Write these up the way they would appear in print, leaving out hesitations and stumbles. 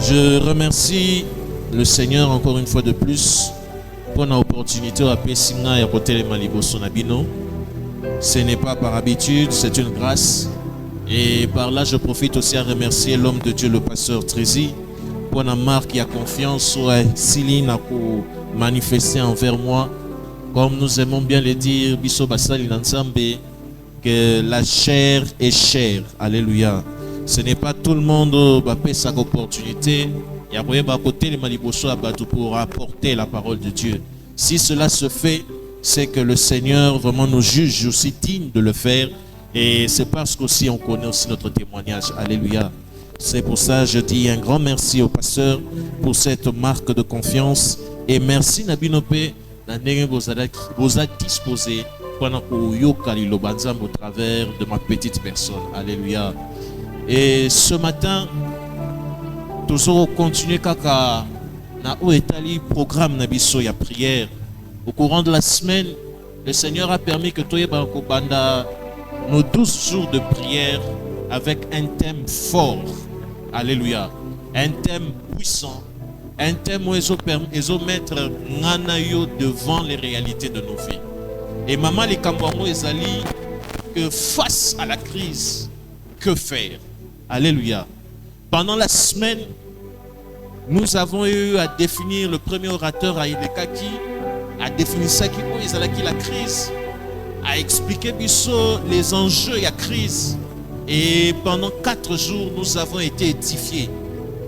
Je remercie le Seigneur encore une fois de plus pour l'opportunité à Pessinga et à côté Malibo Sonabino. Ce n'est pas par habitude, c'est une grâce. Et par là, je profite aussi à remercier l'homme de Dieu, le pasteur Trézy, pour la marque et la confiance sur Céline pour manifester envers moi. Comme nous aimons bien le dire, Bisso Bassali Nansambe, que la chair est chère. Alléluia. Ce n'est pas tout le monde qui a cette opportunité. Il y a à côté les Maliboso pour apporter la parole de Dieu. Si cela se fait, c'est que le Seigneur vraiment nous juge aussi digne de le faire. Et c'est parce qu'aussi on connaît aussi notre témoignage. Alléluia. C'est pour ça que je dis un grand merci au pasteur pour cette marque de confiance. Et merci Nabinope, vous a disposé pendant que Yokali Lobanzam au travers de ma petite personne. Alléluia. Et ce matin, toujours continuer kaka na oetali programme na biso ya prière. Au courant de la semaine, le Seigneur a permis que toye banko banda nos 12 jours de prière avec un thème fort. Alléluia. Un thème puissant. Un thème où ils ont mettre nganayo devant les réalités de nos vies. Et maman les kambamo ezali que face à la crise, que faire? Alléluia. Pendant la semaine, nous avons eu à définir le premier orateur à Ilekaki, à définir ça qui est la crise, à expliquer les enjeux et la crise. Et pendant 4 jours, nous avons été édifiés.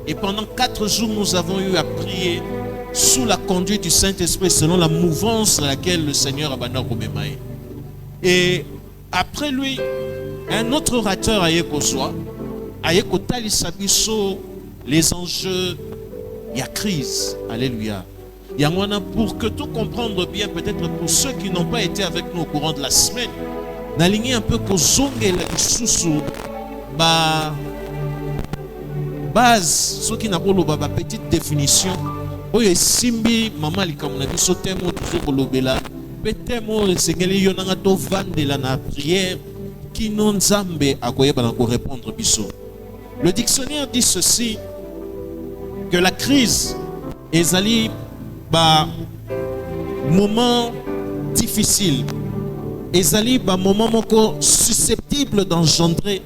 Et pendant 4 jours, nous avons eu à prier sous la conduite du Saint-Esprit, selon la mouvance à laquelle le Seigneur a banni Romemaï. Et après lui, un autre orateur a Yekosoa, a Yekotali Sabiso, les enjeux, il y a crise. Alléluia. Il y a pour que tout comprendre bien, peut-être pour ceux qui n'ont pas été avec nous au courant de la semaine, n'aligner un peu qu'au zonge la sous base, ceux qui n'ont pas petite définition. Oye simbi mama likamuna biso temo toujours kolobela petemo sengeli yonanga to vandela na prière qui non nzambe akoyeba na ko répondre biso. Le dictionnaire dit ceci, que la crise ezali ba moment difficile, ezali ba moment moko susceptible d'engendrer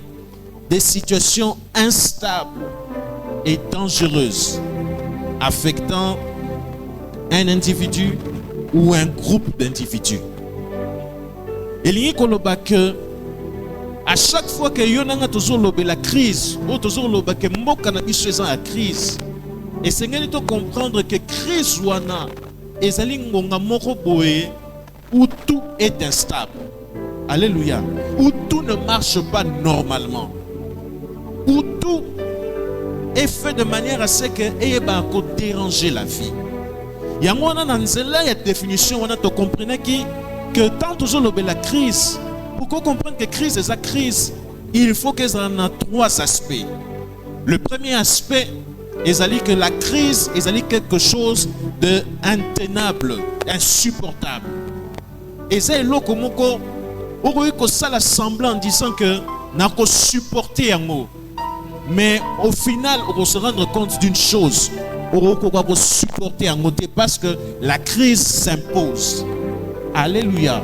des situations instables et dangereuses affectant un individu ou un groupe d'individus. Et il y a que à chaque fois que yonanga toujours la crise, ou toujours loba que mboka na biso eza la crise, et c'est ngeli to comprendre que crise wana ezali ngonga moko boye où tout est instable. Alléluia. Où tout ne marche pas normalement. Où tout est fait de manière à ce que eba ko déranger la vie. Yango na nzela ya définition on a to comprendre que tant toujours la crise, pour qu'on comprenne que crise est la crise, il faut qu'elle en a 3 aspects. Le premier aspect est que la crise est quelque chose de intenable, insupportable. Et c'est là que on ko sala semblant en disant que n'a ko supporter yango. Mais au final, on va se rendre compte d'une chose. On va supporter en côté parce que la crise s'impose. Alléluia.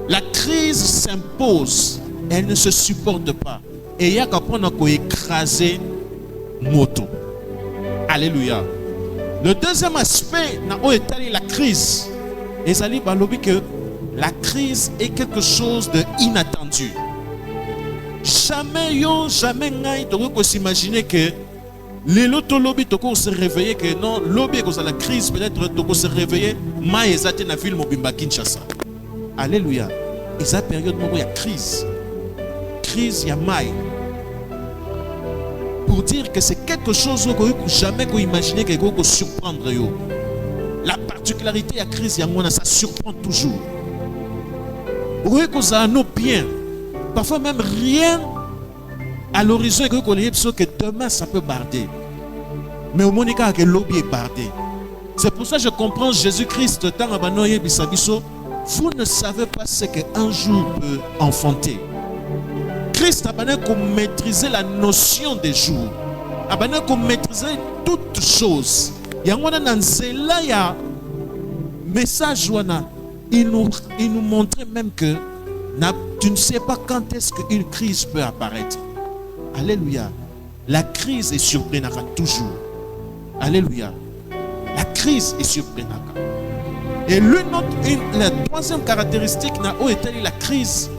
La crise s'impose. Elle ne se supporte pas. Et il y a qu'à prendre à écraser moto. Alléluia. Le deuxième aspect, la crise. Et ça dit que la crise est quelque chose d'inattendu. Jamais ngai toko s'imaginer que les loto lobby toko se réveiller que non lobby cause la crise peut-être toko se réveiller mai ezate na ville mobimba Kinshasa. Alléluia. Et ça période où il y a crise il y a mai. Pour dire que c'est quelque chose que jamais qu'on imaginer que qu'on surprendre yo. La particularité de la crise ça surprend toujours. Oui que ça nos bien. Parfois même rien à l'horizon que demain ça peut barder. Mais au moins que le lobby est bardé. C'est pour ça que je comprends Jésus-Christ tant abanoye bisabiso. Vous ne savez pas ce qu'un jour peut enfanter. Christ a maîtrisé la notion des jours. abana ko maîtriser toutes choses. Yangwana nanzela ya message wana, il nous montrait même que tu ne sais pas quand est-ce qu'une crise peut apparaître. Alléluia. La crise est surprenante toujours. Alléluia. La crise est surprenante. Et la troisième caractéristique est la crise.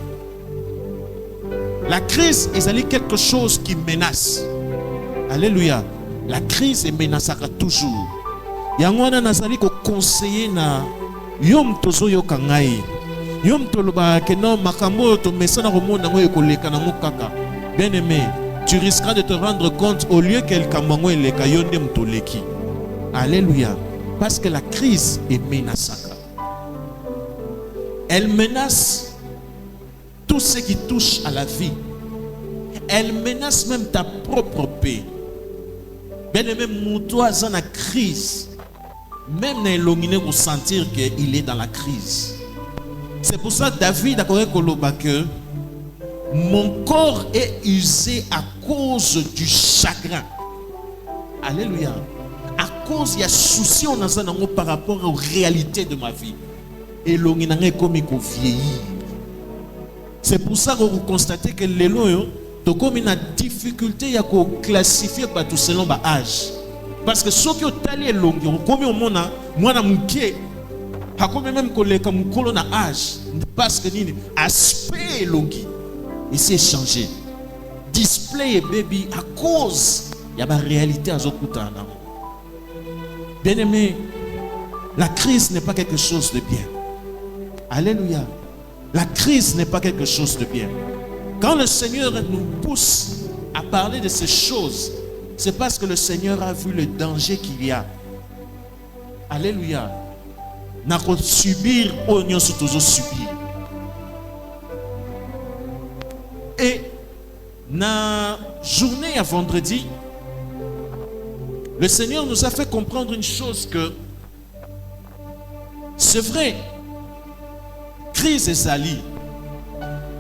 La crise est quelque chose qui menace. Alléluia. La crise est menaçante toujours. Yangwana nazali ko conseiller na yom tozo yokangai. Yom toloba que non makambo to mesana romona ngo ekoleka na mukaka. Bien aimé, tu risqueras de te rendre compte au lieu qu'elle kamango eleka yonde mtoleki. Alléluia. Parce que la crise est menaçante. Elle menace tout ce qui touche à la vie. Elle menace même ta propre paix. Bien aimé, toi dans la crise, même dans l'illuminé pour sentir qu'il est dans la crise. C'est pour ça que David a dit que mon corps est usé à cause du chagrin. Alléluia. À cause il y a souci par rapport aux réalités de ma vie. Et l'illuminé comme il vieillit. C'est pour ça que vous constatez que les lois comme une difficulté à classifier par tout selon l'âge. Parce que ceux qui ont talé long, comme au monde, moi na muké, a comme même collègue comme colonne âge, parce que ni aspect longi, il s'est changé. Display baby à cause il y a la réalité à Zokutana. Bien aimé, la crise n'est pas quelque chose de bien. Alléluia. La crise n'est pas quelque chose de bien. Quand le Seigneur nous pousse à parler de ces choses, c'est parce que le Seigneur a vu le danger qu'il y a. Alléluia. N'a pas subir, on se toujours subir. Et na journée à vendredi, le Seigneur nous a fait comprendre une chose que c'est vrai, crise et sali.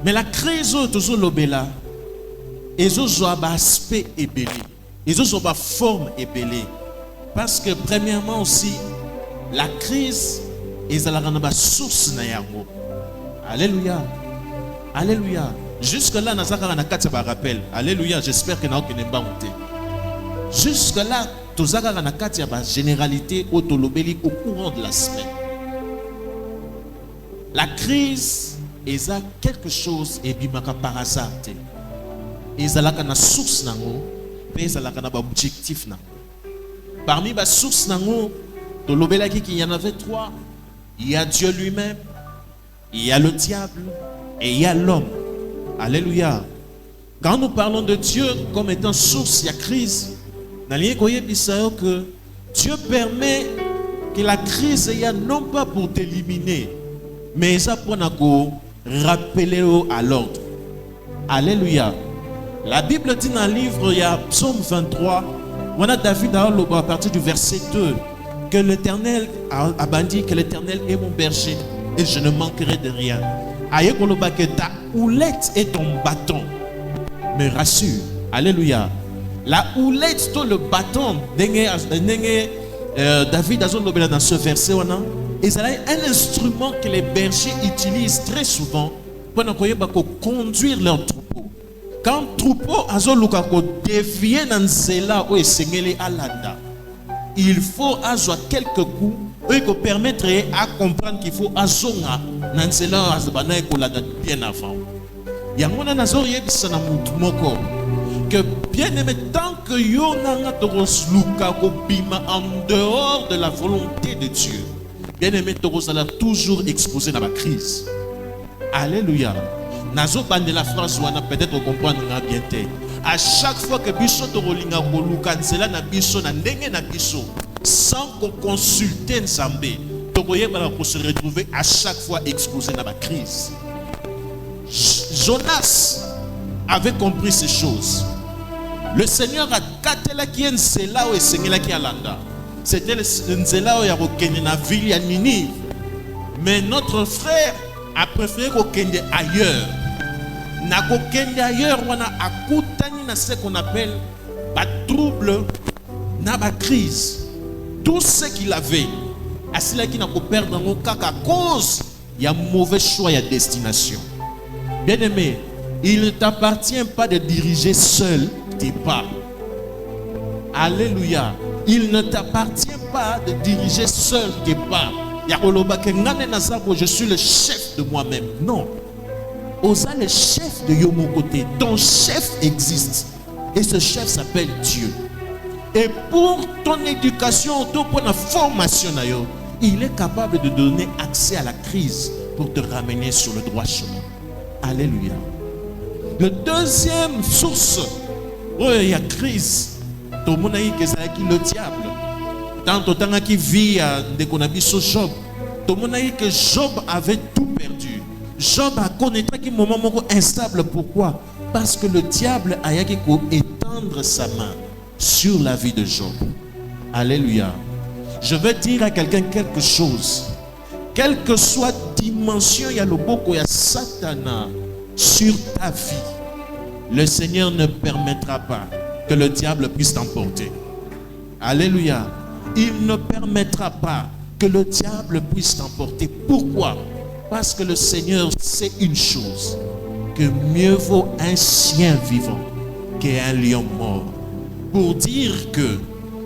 Mais la crise est toujours l'obéla. Et ils ont un aspect ébélé. Ils ont une forme ébélée. Parce que premièrement aussi, la crise est la source na yango. Alléluia. Alléluia. Jusque-là, nous avons un rappel. Alléluia. J'espère que nous avons un monté. Jusque-là, nous avons une généralité au courant de la semaine. La crise est quelque chose et bimaka par hasard. Et ça a une source nango, et ça a un objectif nango. Parmi les sources nango, il y en avait trois. Il y a Dieu lui-même, il y a le diable et il y a l'homme. Alléluia. Quand nous parlons de Dieu comme étant source, il y a crise. Que Dieu permet que la crise y a non pas pour t'éliminer, mais ça pour nous rappeler à l'ordre. Alléluia. La Bible dit dans le livre, il y a Psaume 23, on a David à partir du verset 2, que l'Éternel a dit que l'Éternel est mon berger et je ne manquerai de rien. Aïe que ta houlette et ton bâton me rassure. Alléluia. La houlette, le bâton, David a dit dans ce verset, c'est un instrument que les bergers utilisent très souvent pour conduire leur troupeau. Quand le troupeau a dévié dans cela où il il faut avoir quelques coups pour permettre à comprendre qu'il faut azonga dans cela bien avant. Il y a un azori que bien aimé, tant que yonanga toros luka bima en dehors de la volonté de Dieu, bien aimé, toros a toujours exposé dans la crise. Alléluia. Nazo bande la phrase wana peut-être comprendre bien té. À chaque fois que biso torolinga ko luka nzela na biso na ndenge na biso sans qu'on consulte Nzambe, tokoyeba ko se retrouver à chaque fois exposé dans la crise. Jonas avait compris ces choses. Le Seigneur a katela ki nzela o esengela ki alanda. C'était nzela o ya kokende na ville ya Ninive. Mais notre frère a préféré kokende ailleurs. Na kokende ailleurs wana akutani na ce qu'on appelle pas trouble, n'a pas crise. Tout ce qu'il avait, à cela qui n'a pas perdu dans mon cas à cause, il y a mauvais choix, il y a destination. Bien aimé, il ne t'appartient pas de diriger seul tes pas. Alléluia. Il ne t'appartient pas de diriger seul tes pas. Je suis le chef de moi-même. Non. Osa le chef de Yomo côté. Ton chef existe. Et ce chef s'appelle Dieu. Et pour ton éducation, pour la formation, il est capable de donner accès à la crise pour te ramener sur le droit chemin. Alléluia. Le deuxième source où il y a crise, tout le monde a dit que c'est le diable. Tant autant qui vit de qu'on a vu sur Job, tout le monde a dit que Job avait tout perdu. Job a connu un moment instable. Pourquoi? Parce que le diable a étendre sa main sur la vie de Job. Alléluia. Je veux dire à quelqu'un quelque chose. Quelle que soit dimension, il y a le boko, il y a Satana sur ta vie. Le Seigneur ne permettra pas que le diable puisse t'emporter. Alléluia. Il ne permettra pas que le diable puisse t'emporter. Pourquoi? Parce que le Seigneur sait une chose, que mieux vaut un chien vivant qu'un lion mort. Pour dire que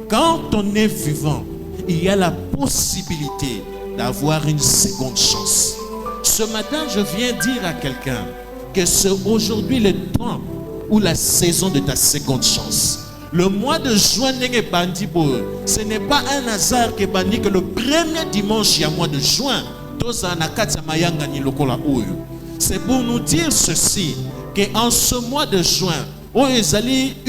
quand on est vivant, il y a la possibilité d'avoir une seconde chance. Ce matin, je viens dire à quelqu'un que c'est aujourd'hui le temps ou la saison de ta seconde chance. Le mois de juin, ce n'est pas un hasard que bandi que le premier dimanche du mois de juin, c'est pour nous dire ceci, qu'en ce mois de juin, où il y a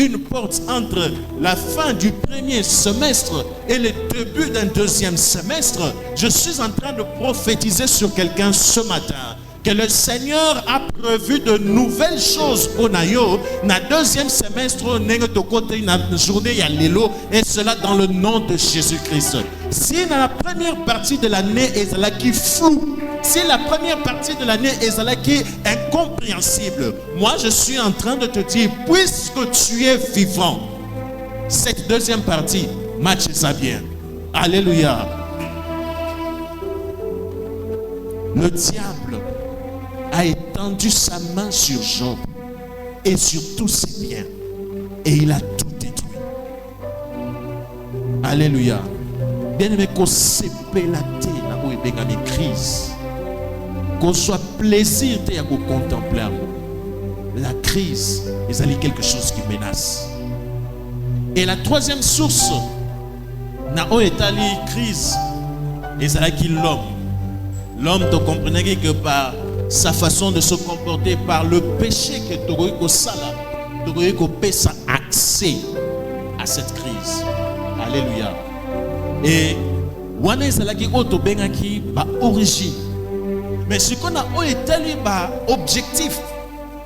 une porte entre la fin du premier semestre et le début d'un deuxième semestre, je suis en train de prophétiser sur quelqu'un ce matin que le Seigneur a prévu de nouvelles choses pour Nayo, na deuxième semestre, na journée ya lelo, et cela dans le nom de Jésus-Christ. Si dans la première partie de l'année est là qui flou, si la première partie de l'année est là qui est incompréhensible, moi je suis en train de te dire, puisque tu es vivant, cette deuxième partie, match ça bien. Alléluia. Le diable a étendu sa main sur Job et sur tous ses biens, et il a tout détruit. Alléluia. Bien aimé, qu'on s'épélate dans les crises, qu'on soit plaisir de contempler la crise, il y a quelque chose qui menace. Et la troisième source, na crise, il y a l'homme. L'homme, tu comprenez que par sa façon de se comporter, par le péché que tu as ça accès à cette crise. Alléluia. Et wana ezalaki oto bengaki ba origine. Mais ce qu'on a établi ba objectif,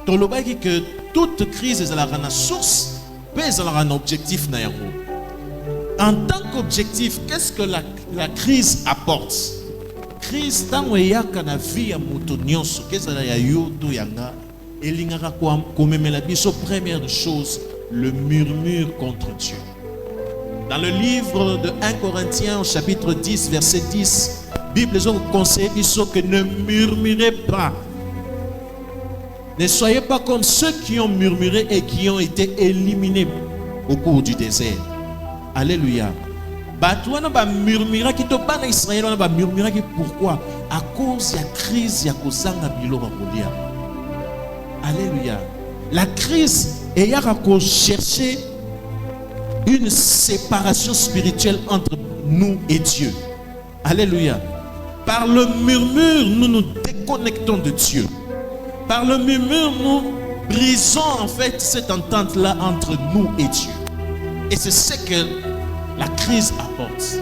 to lobaki que toute crise ezalaka na source, pe ezalaka na objectif na yango. En tant qu'objectif, qu'est-ce que la crise apporte? Crise tango eyaka na vie ya moto nyonso, kezala ya yo to yanga, elingaka komemela biso première de choses, le murmure contre Dieu. Dans le livre de 1 Corinthiens, chapitre 10, verset 10, Bible nous conseille que ne murmurez pas. Ne soyez pas comme ceux qui ont murmuré et qui ont été éliminés au cours du désert. Alléluia. Pourquoi? À cause de la crise, alléluia. La crise est à chercher une séparation spirituelle entre nous et Dieu. Alléluia. Par le murmure, nous nous déconnectons de Dieu. Par le murmure, nous brisons en fait cette entente-là entre nous et Dieu. Et c'est ce que la crise apporte.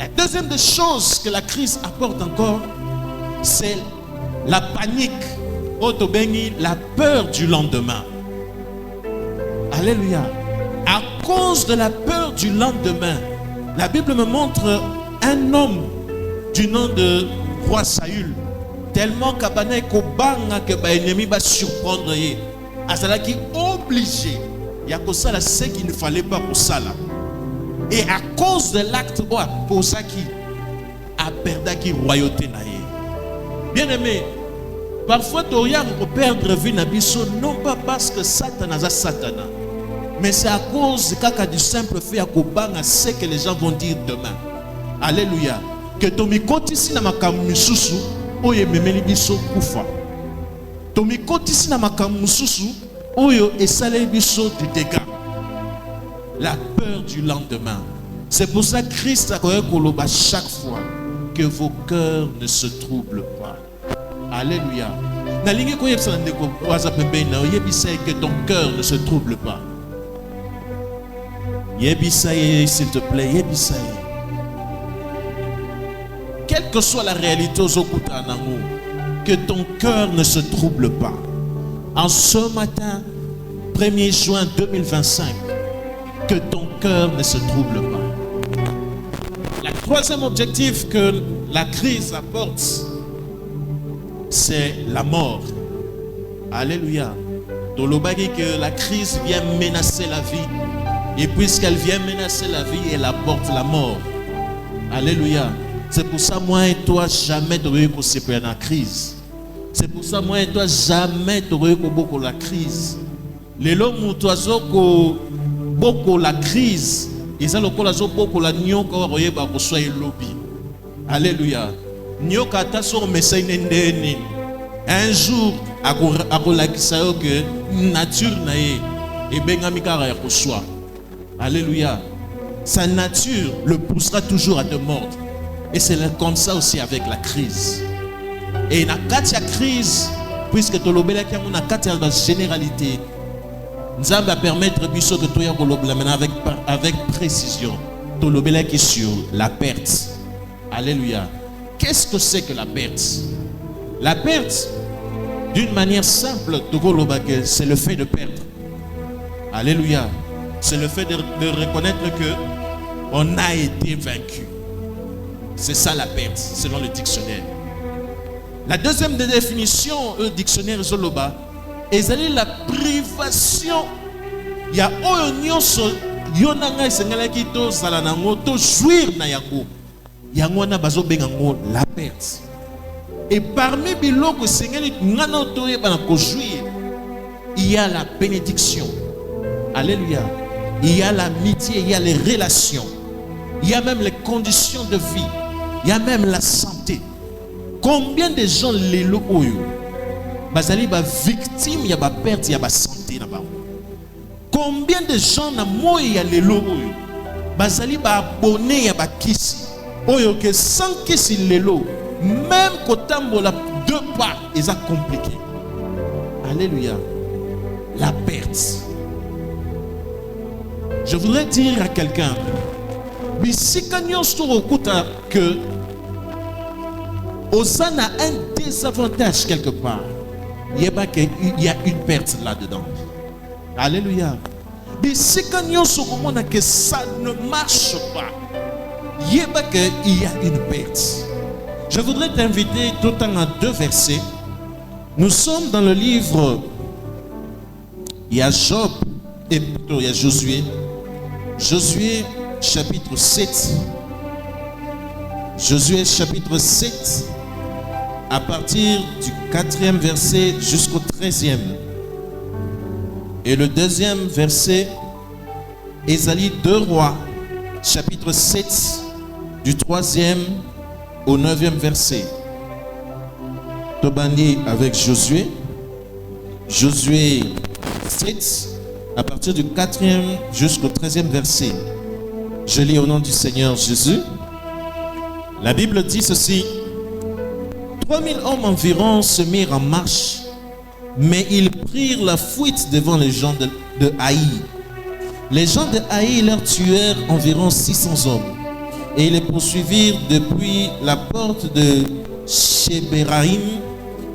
La deuxième des choses que la crise apporte encore, c'est la panique, la peur du lendemain. Alléluia. À cause de la peur du lendemain, la Bible me montre un homme du nom de roi Saül, tellement qu'Abana Kobanga que l'ennemi va surprendre. Azala qui obligé, il y a que ça, ce qu'il ne fallait pas pour ça. Et à cause de l'acte, pour ça qui a perdu la royauté. Bien aimé, parfois tu regardes pour perdre vie na biso, non pas parce que Satan a Satan, mais c'est à cause du simple fait à kobanga ce que les gens vont dire demain. Alléluia. Que ton mikoti si na makamususu oye memeli biso kufa. Ton mikoti si na makamususu oyo esale biso du dégât. La peur du lendemain. C'est pour ça que Christ a koloba chaque fois que vos cœurs ne se troublent pas. Alléluia. Que ton cœur ne se trouble pas. Yebisaye, s'il te plaît, Yebisaye. Quelle que soit la réalité aux Okutanango, que ton cœur ne se trouble pas. En ce matin, 1er juin 2025, que ton cœur ne se trouble pas. Le troisième objectif que la crise apporte, c'est la mort. Alléluia. Tolobagi que la crise vient menacer la vie. Et puisqu'elle vient menacer la vie, elle apporte la mort. Alléluia. C'est pour ça, moi et toi, jamais tu n'aurais pas séparé dans la crise. C'est pour ça, moi et toi, jamais tu n'aurais pas beaucoup la crise. Les hommes où tu as beaucoup la crise, et ça, le coup, là, beaucoup la nyoka, roye, bah, pour soi, lobby. Alléluia. Nyoka, ta so, message, un jour, à la que nature nae, et bengamika, ya pour soi. Alléluia. Sa nature le poussera toujours à te mordre. Et c'est comme ça aussi avec la crise. Et dans la crise, puisque tu l'obéis dans la généralité, nous allons permettre que tu aies avec précision. Tu l'obéis sur la perte. Alléluia. Qu'est-ce que c'est que la perte? La perte, d'une manière simple, c'est le fait de perdre. Alléluia. C'est le fait de reconnaître que on a été vaincu. C'est ça la perte, selon le dictionnaire. La deuxième définition, le dictionnaire Zoloba, est la privation. Il y a la perte. Et parmi biloko il y a la bénédiction. Alléluia. Il y a l'amitié, il y a les relations. Il y a même les conditions de vie. Il y a même la santé. Combien de gens les oyo bazali ba victime, il y a ba perte, il y a ba santé na ba. Combien de gens na moyi ya lelo oyo bazali ba abonné, il y a ba kisi. Oyo que sans kisi lelo, même kotambola deux pas, ils a compliqué. Alléluia. La perte. Je voudrais dire à quelqu'un, que Osana a un désavantage quelque part. Il y a une perte là-dedans. Alléluia. Mais si que ça ne marche pas, il y a une perte. Je voudrais t'inviter tout le temps à deux versets. Nous sommes dans le livre, il y a Job et plutôt il y a Josué. Josué chapitre 7. Josué chapitre 7 à partir du 4e verset jusqu'au 13e. Et le deuxième verset, Ésaïe 2 Rois chapitre 7 du 3e au 9e verset. Tobani avec Josué. Josué 7 à partir du 4e jusqu'au 13e verset. Je lis au nom du Seigneur Jésus. La Bible dit ceci. 3000 hommes environ se mirent en marche, mais ils prirent la fuite devant les gens de Haï. Les gens de Haï leur tuèrent environ 600 hommes, et ils les poursuivirent depuis la porte de Shébéraïm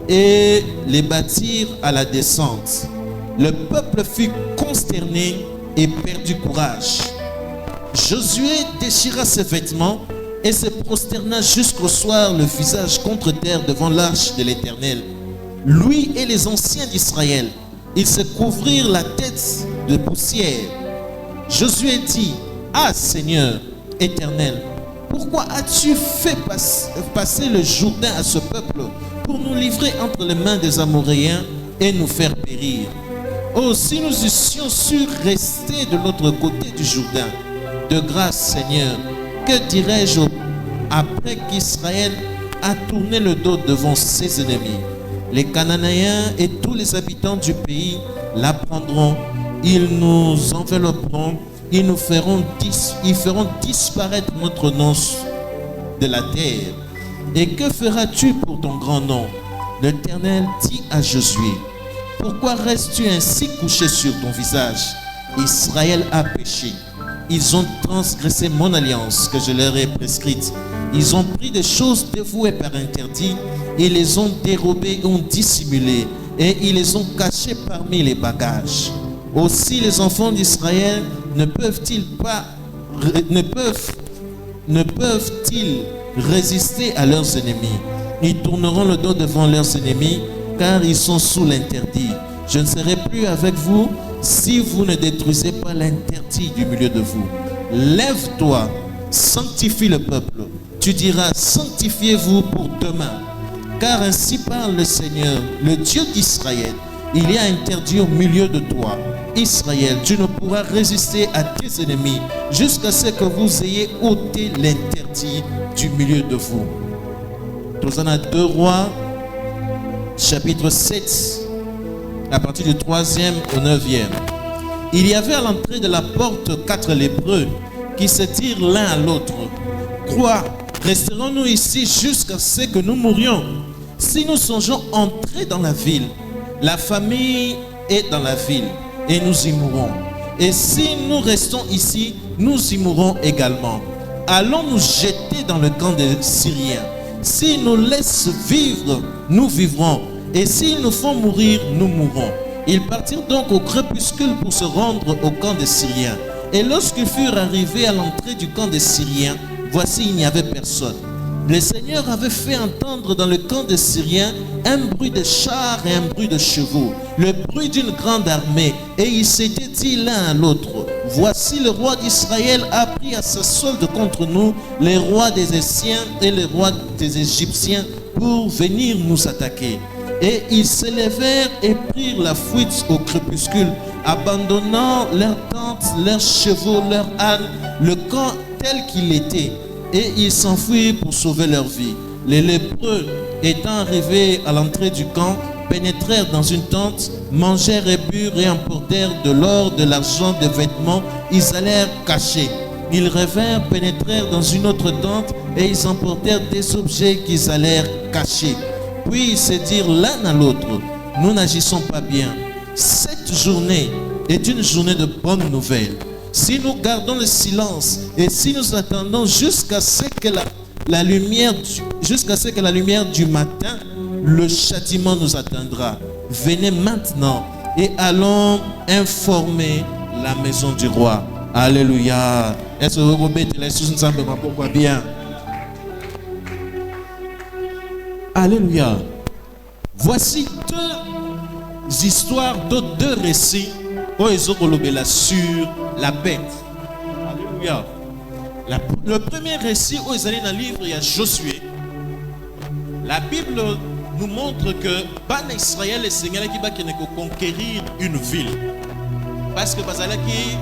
et les battirent à la descente. Le peuple fut consterné et perdit courage. Josué déchira ses vêtements et se prosterna jusqu'au soir le visage contre terre devant l'arche de l'Éternel, lui et les anciens d'Israël. ils se couvrirent la tête de poussière. Josué dit: Ah Seigneur éternel, pourquoi as-tu fait passer le Jourdain à ce peuple pour nous livrer entre les mains des Amoréens et nous faire périr? Oh, si nous eussions su rester de l'autre côté du Jourdain. De grâce, Seigneur, que dirais-je après qu'Israël a tourné le dos devant ses ennemis? Les Cananéens et tous les habitants du pays l'apprendront. Ils nous envelopperont. Ils feront disparaître notre nom de la terre. Et que feras-tu pour ton grand nom? L'Éternel dit à Josué: Pourquoi restes-tu ainsi couché sur ton visage? Israël a péché. Ils ont transgressé mon alliance que je leur ai prescrite. Ils ont pris des choses dévouées par interdit. Ils les ont dérobées et ont dissimulées. Et ils les ont cachées parmi les bagages. Aussi les enfants d'Israël ne peuvent-ils résister à leurs ennemis? Ils tourneront le dos devant leurs ennemis, car ils sont sous l'interdit. Je ne serai plus avec vous si vous ne détruisez pas l'interdit du milieu de vous. Lève-toi, sanctifie le peuple. Tu diras: sanctifiez-vous pour demain. Car ainsi parle le Seigneur, le Dieu d'Israël. Il y a interdit au milieu de toi. Israël, tu ne pourras résister à tes ennemis jusqu'à ce que vous ayez ôté l'interdit du milieu de vous. Nous en avons 2 Rois, chapitre 7, à partir du 3e au 9e. Il y avait à l'entrée de la porte 4 lépreux qui se dirent l'un à l'autre: Quoi, resterons-nous ici jusqu'à ce que nous mourions? Si nous songeons entrer dans la ville, la famille est dans la ville, et nous y mourrons. Et si nous restons ici, nous y mourrons également. Allons nous jeter dans le camp des Syriens. S'ils nous laissent vivre, nous vivrons. Et s'ils nous font mourir, nous mourrons. Ils partirent donc au crépuscule pour se rendre au camp des Syriens. Et lorsqu'ils furent arrivés à l'entrée du camp des Syriens, voici, il n'y avait personne. Le Seigneur avait fait entendre dans le camp des Syriens un bruit de chars et un bruit de chevaux, le bruit d'une grande armée. Et ils s'étaient dit l'un à l'autre: Voici, le roi d'Israël a pris à sa solde contre nous les rois des Essiens et les rois des Égyptiens pour venir nous attaquer. Et ils se levèrent et prirent la fuite au crépuscule, abandonnant leurs tentes, leurs chevaux, leurs ânes, le camp tel qu'il était. Et ils s'enfuirent pour sauver leur vie. Les lépreux, étant arrivés à l'entrée du camp, pénétrèrent dans une tente, mangèrent et burent et emportèrent de l'or, de l'argent, des vêtements. Ils allèrent cacher. Ils revinrent, pénétrèrent dans une autre tente et ils emportèrent des objets qu'ils allèrent cacher. Puis ils se dirent l'un à l'autre: Nous n'agissons pas bien. Cette journée est une journée de bonnes nouvelles. Si nous gardons le silence et si nous attendons jusqu'à ce que la lumière du matin, le châtiment nous atteindra. Venez maintenant et allons informer la maison du roi. Alléluia. Est-ce que vous pouvez pourquoi bien? Alléluia. Voici 2 histoires, 2 récits sur la bête. Alléluia. Le premier récit où ils allaient dans le livre, il y a Josué. La Bible nous montre que Ban Israël et Seigneur qui va conquérir une ville. Parce que Bazalaki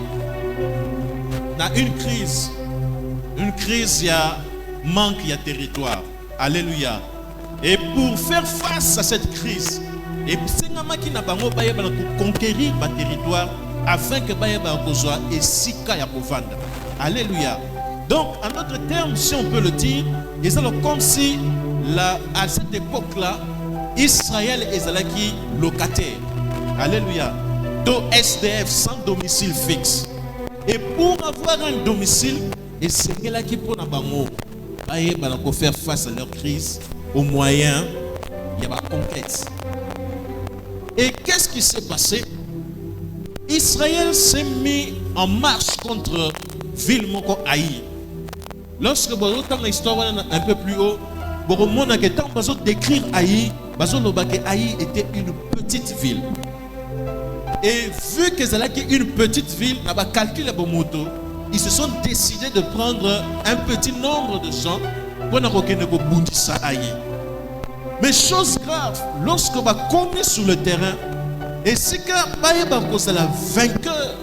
a une crise. Une crise, il y a manque, il y a territoire. Alléluia. Et pour faire face à cette crise, et c'est qui n'a pas conquérir le territoire afin que Bayaba soit et Sika Yakovanda. Alléluia. Donc, en d'autres termes, si on peut le dire, c'est comme si à cette époque-là, Israël est locataire. Alléluia. Donc, SDF sans domicile fixe. Et pour avoir un domicile, et c'est là qui prend un bango, pour faire face à leur crise, au moyen, il y a une conquête. Et qu'est-ce qui s'est passé? Israël s'est mis en marche contre Vilmoko Haï. Lorsque vous avez l'histoire un peu plus haut, vous avez décrire Haï, Haï était une petite ville. Et vu que c'est une petite ville, ils se sont décidés de prendre un petit nombre de gens pour mais chose grave, lorsque va commis sur le terrain, et si que la vainqueur,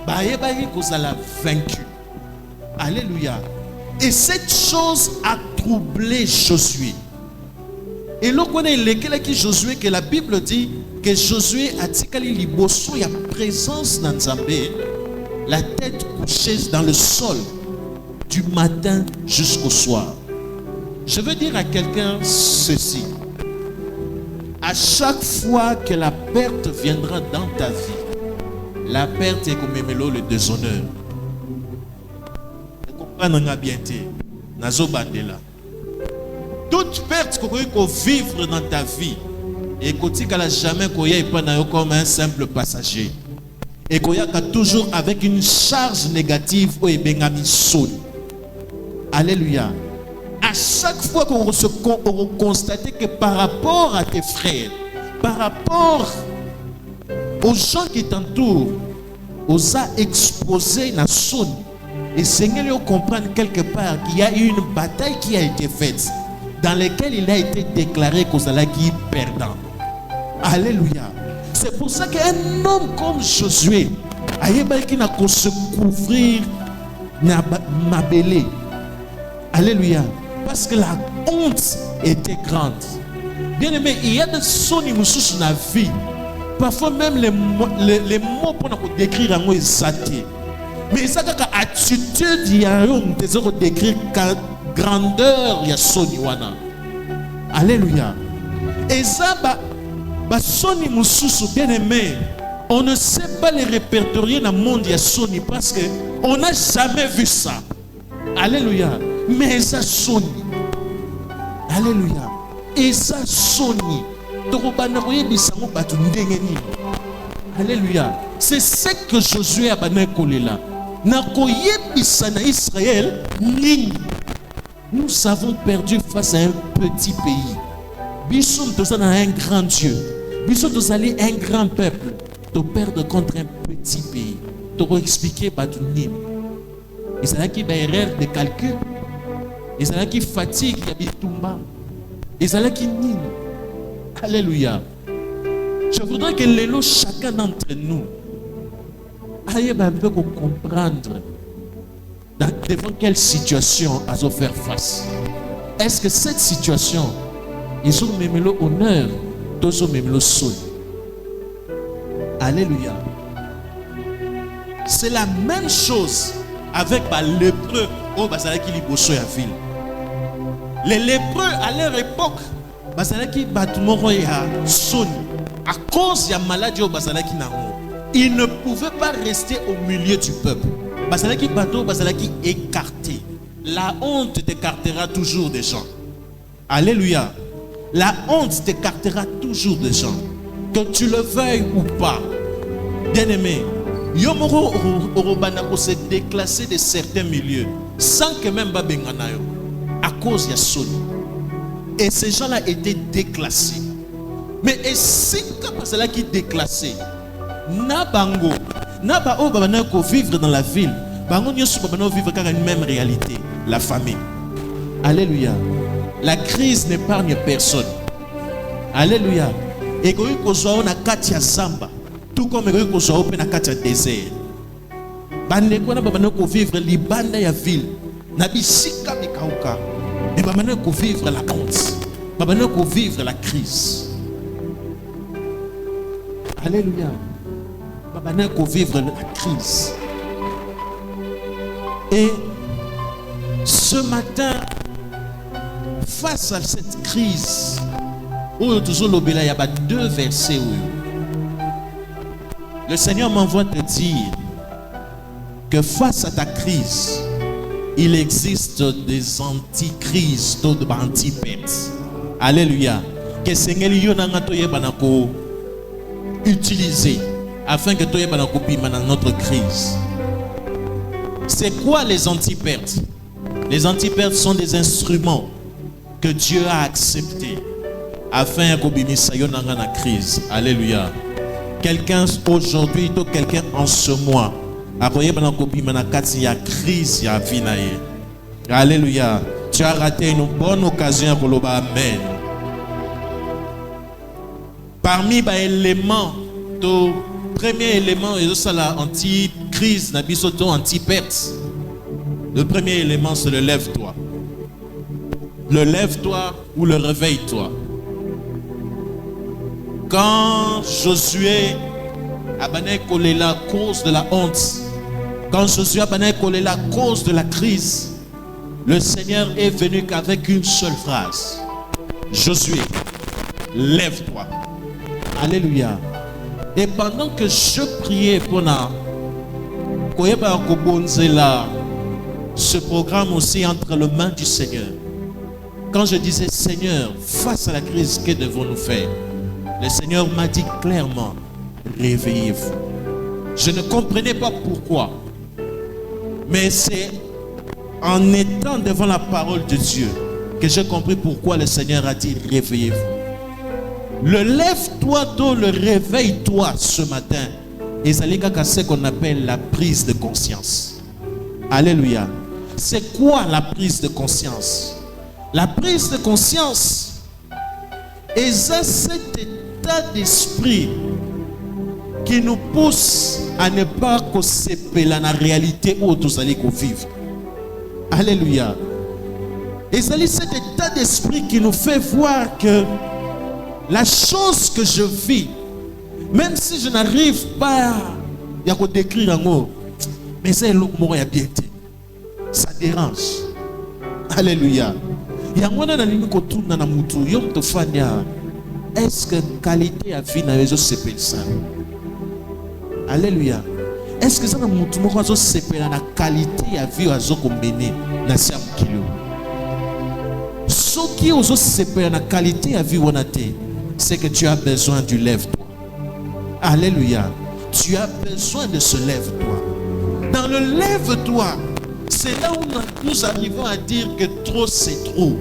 la vaincu. Alléluia. Et cette chose a troublé Josué. Et là, on est qui Josué, que la Bible dit que Josué a dit qu'il y a présence dans Nzambé, la tête couchée dans le sol, du matin jusqu'au soir. Je veux dire à quelqu'un ceci. À chaque fois que la perte viendra dans ta vie, la perte est comme le déshonneur. Vous comprenez bien, toute perte que vous pouvez vivre dans ta vie, et que tu n'as jamais comme un simple passager, et que tu as toujours avec une charge négative ou alléluia. À chaque fois qu'on constate que par rapport à tes frères, par rapport aux gens qui t'entourent, aux a exposé la sonne, et Seigneur comprendre quelque part qu'il y a eu une bataille qui a été faite, dans laquelle il a été déclaré qu'on allait qui perdant. Alléluia. C'est pour ça qu'un homme comme Josué, qui n'a qu'à se couvrir ma belée. Alléluia. Parce que la honte était grande. Bien aimé, il y a des sons qui nous dans la vie. Parfois même les mots pour nous décrire en mot zaté. Mais ça que attitude il y a une des décrire grandeur il y a soni wana. Alléluia. Et ça soni mususu bien aimé. On ne sait pas les répertorier dans le monde il y a soni parce que on n'a jamais vu ça. Alléluia. Mais ça sonne. Alléluia. Et ça sonne. Alléluia. C'est ce que Josué a banné là. Israël, nous avons perdu face à un petit pays. Bissoum nous avons un grand Dieu. Bissoum nous allons un grand peuple. De perdre contre un petit pays. Tu vas expliquer Batounim. Ils ont qui erreur de calcul. Ils ont qui fatigue, ils ont qui nîmes. Alléluia. Je voudrais que l'élo chacun d'entre nous aille un peu comprendre devant quelle situation ils ont faire face. Est-ce que cette situation, ils ont même l'honneur, ils ont même le sol. Alléluia. C'est la même chose avec les lépreux au Bazalaki Liboso ya ville. Les lépreux à leur époque, Bazalaki Batmoro ya Soni, à cause de la maladie au Bazalaki Nango, ils ne pouvaient pas rester au milieu du peuple. Bazalaki Bato, Bazalaki écarté. La honte t'écartera toujours des gens. Alléluia. La honte t'écartera toujours des gens. Que tu le veuilles ou pas. Bien-aimé, Yomoro Orobana pour se déclasser de certains milieux sans que même Babenganayo à cause de Soni. Et ces gens-là étaient déclassés. Mais et si c'est là qui déclassé, Nabango, Nabao Babanako vivre dans la ville, Bango Nyosu Babano vivre car une même réalité, la famille. Alléluia. La crise n'épargne personne. Alléluia. Et quand on a Katia Zamba. Tout comme on soit open à quatre désert. Bande quoi na babana ko vivre libanda ya ville. Na bisika mikauka. Et babana ko vivre la honte. Babana ko vivre la crise. Alléluia. Babana ko vivre la crise. Et ce matin, face à cette crise, où toujours l'obéla, il y a deux versets où le Seigneur m'envoie te dire que face à ta crise, il existe des anticrises, des anti-pertes. Alléluia. Que le Seigneur banako utiliser afin que tu banako pima dans notre crise. C'est quoi les anti-pertes? Les anti-pertes sont des instruments que Dieu a acceptés afin que bimisa yo dans la crise. Alléluia. Quelqu'un aujourd'hui, quelqu'un en ce mois. Il y a crise, il y a vie. Alléluia. Tu as raté une bonne occasion pour le Amen. Parmi les éléments, le premier élément est la anti-crise, anti-perte. Le premier élément, c'est le lève-toi. Le lève-toi ou le réveille-toi. Quand Josué a collé la cause de la honte, quand Josué a collé la cause de la crise, le Seigneur est venu qu'avec une seule phrase. Josué, lève-toi. Alléluia. Et pendant que je priais pour ce programme aussi entre les mains du Seigneur, quand je disais Seigneur, face à la crise, que devons-nous faire? Le Seigneur m'a dit clairement, réveillez-vous. Je ne comprenais pas pourquoi, mais c'est en étant devant la parole de Dieu que j'ai compris pourquoi le Seigneur a dit réveillez-vous. Le lève-toi, le réveille-toi ce matin. Et c'est ce qu'on appelle la prise de conscience. Alléluia. C'est quoi la prise de conscience? La prise de conscience est cet état d'esprit qui nous pousse à ne pas s'épeler dans la réalité où nous allons vivre. Alléluia. Et c'est cet état d'esprit qui nous fait voir que la chose que je vis, même si je n'arrive pas à décrire en mots, mais c'est le mot bien été. Ça dérange. Alléluia. Est-ce que qualité à vie n'a pas s'épelle ça? Alléluia. Est-ce que ça n'a pas s'épelle la qualité à vie à Zokombene na siam kilo? Ce qui est s'épelle la qualité à vie c'est que tu as besoin du lève-toi. Alléluia. Tu as besoin de ce lève-toi. Dans le lève-toi, c'est là où nous arrivons à dire que trop c'est trop.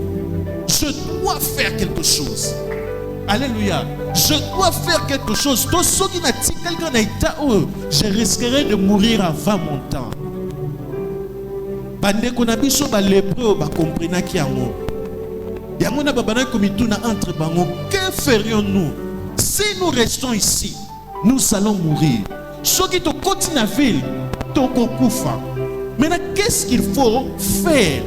Je dois faire quelque chose. Alléluia. Je dois faire quelque chose. Tout ce qui n'a dit quelqu'un n'a été je risquerais de mourir avant mon temps. Bande qu'on a biso ba lépreux ba comprena ki yango. Yango na babana komituna entre bango. Que ferions-nous si nous restons ici? Nous allons mourir. Ceux qui te continuent la ville, te koufa. Maintenant, qu'est-ce qu'il faut faire?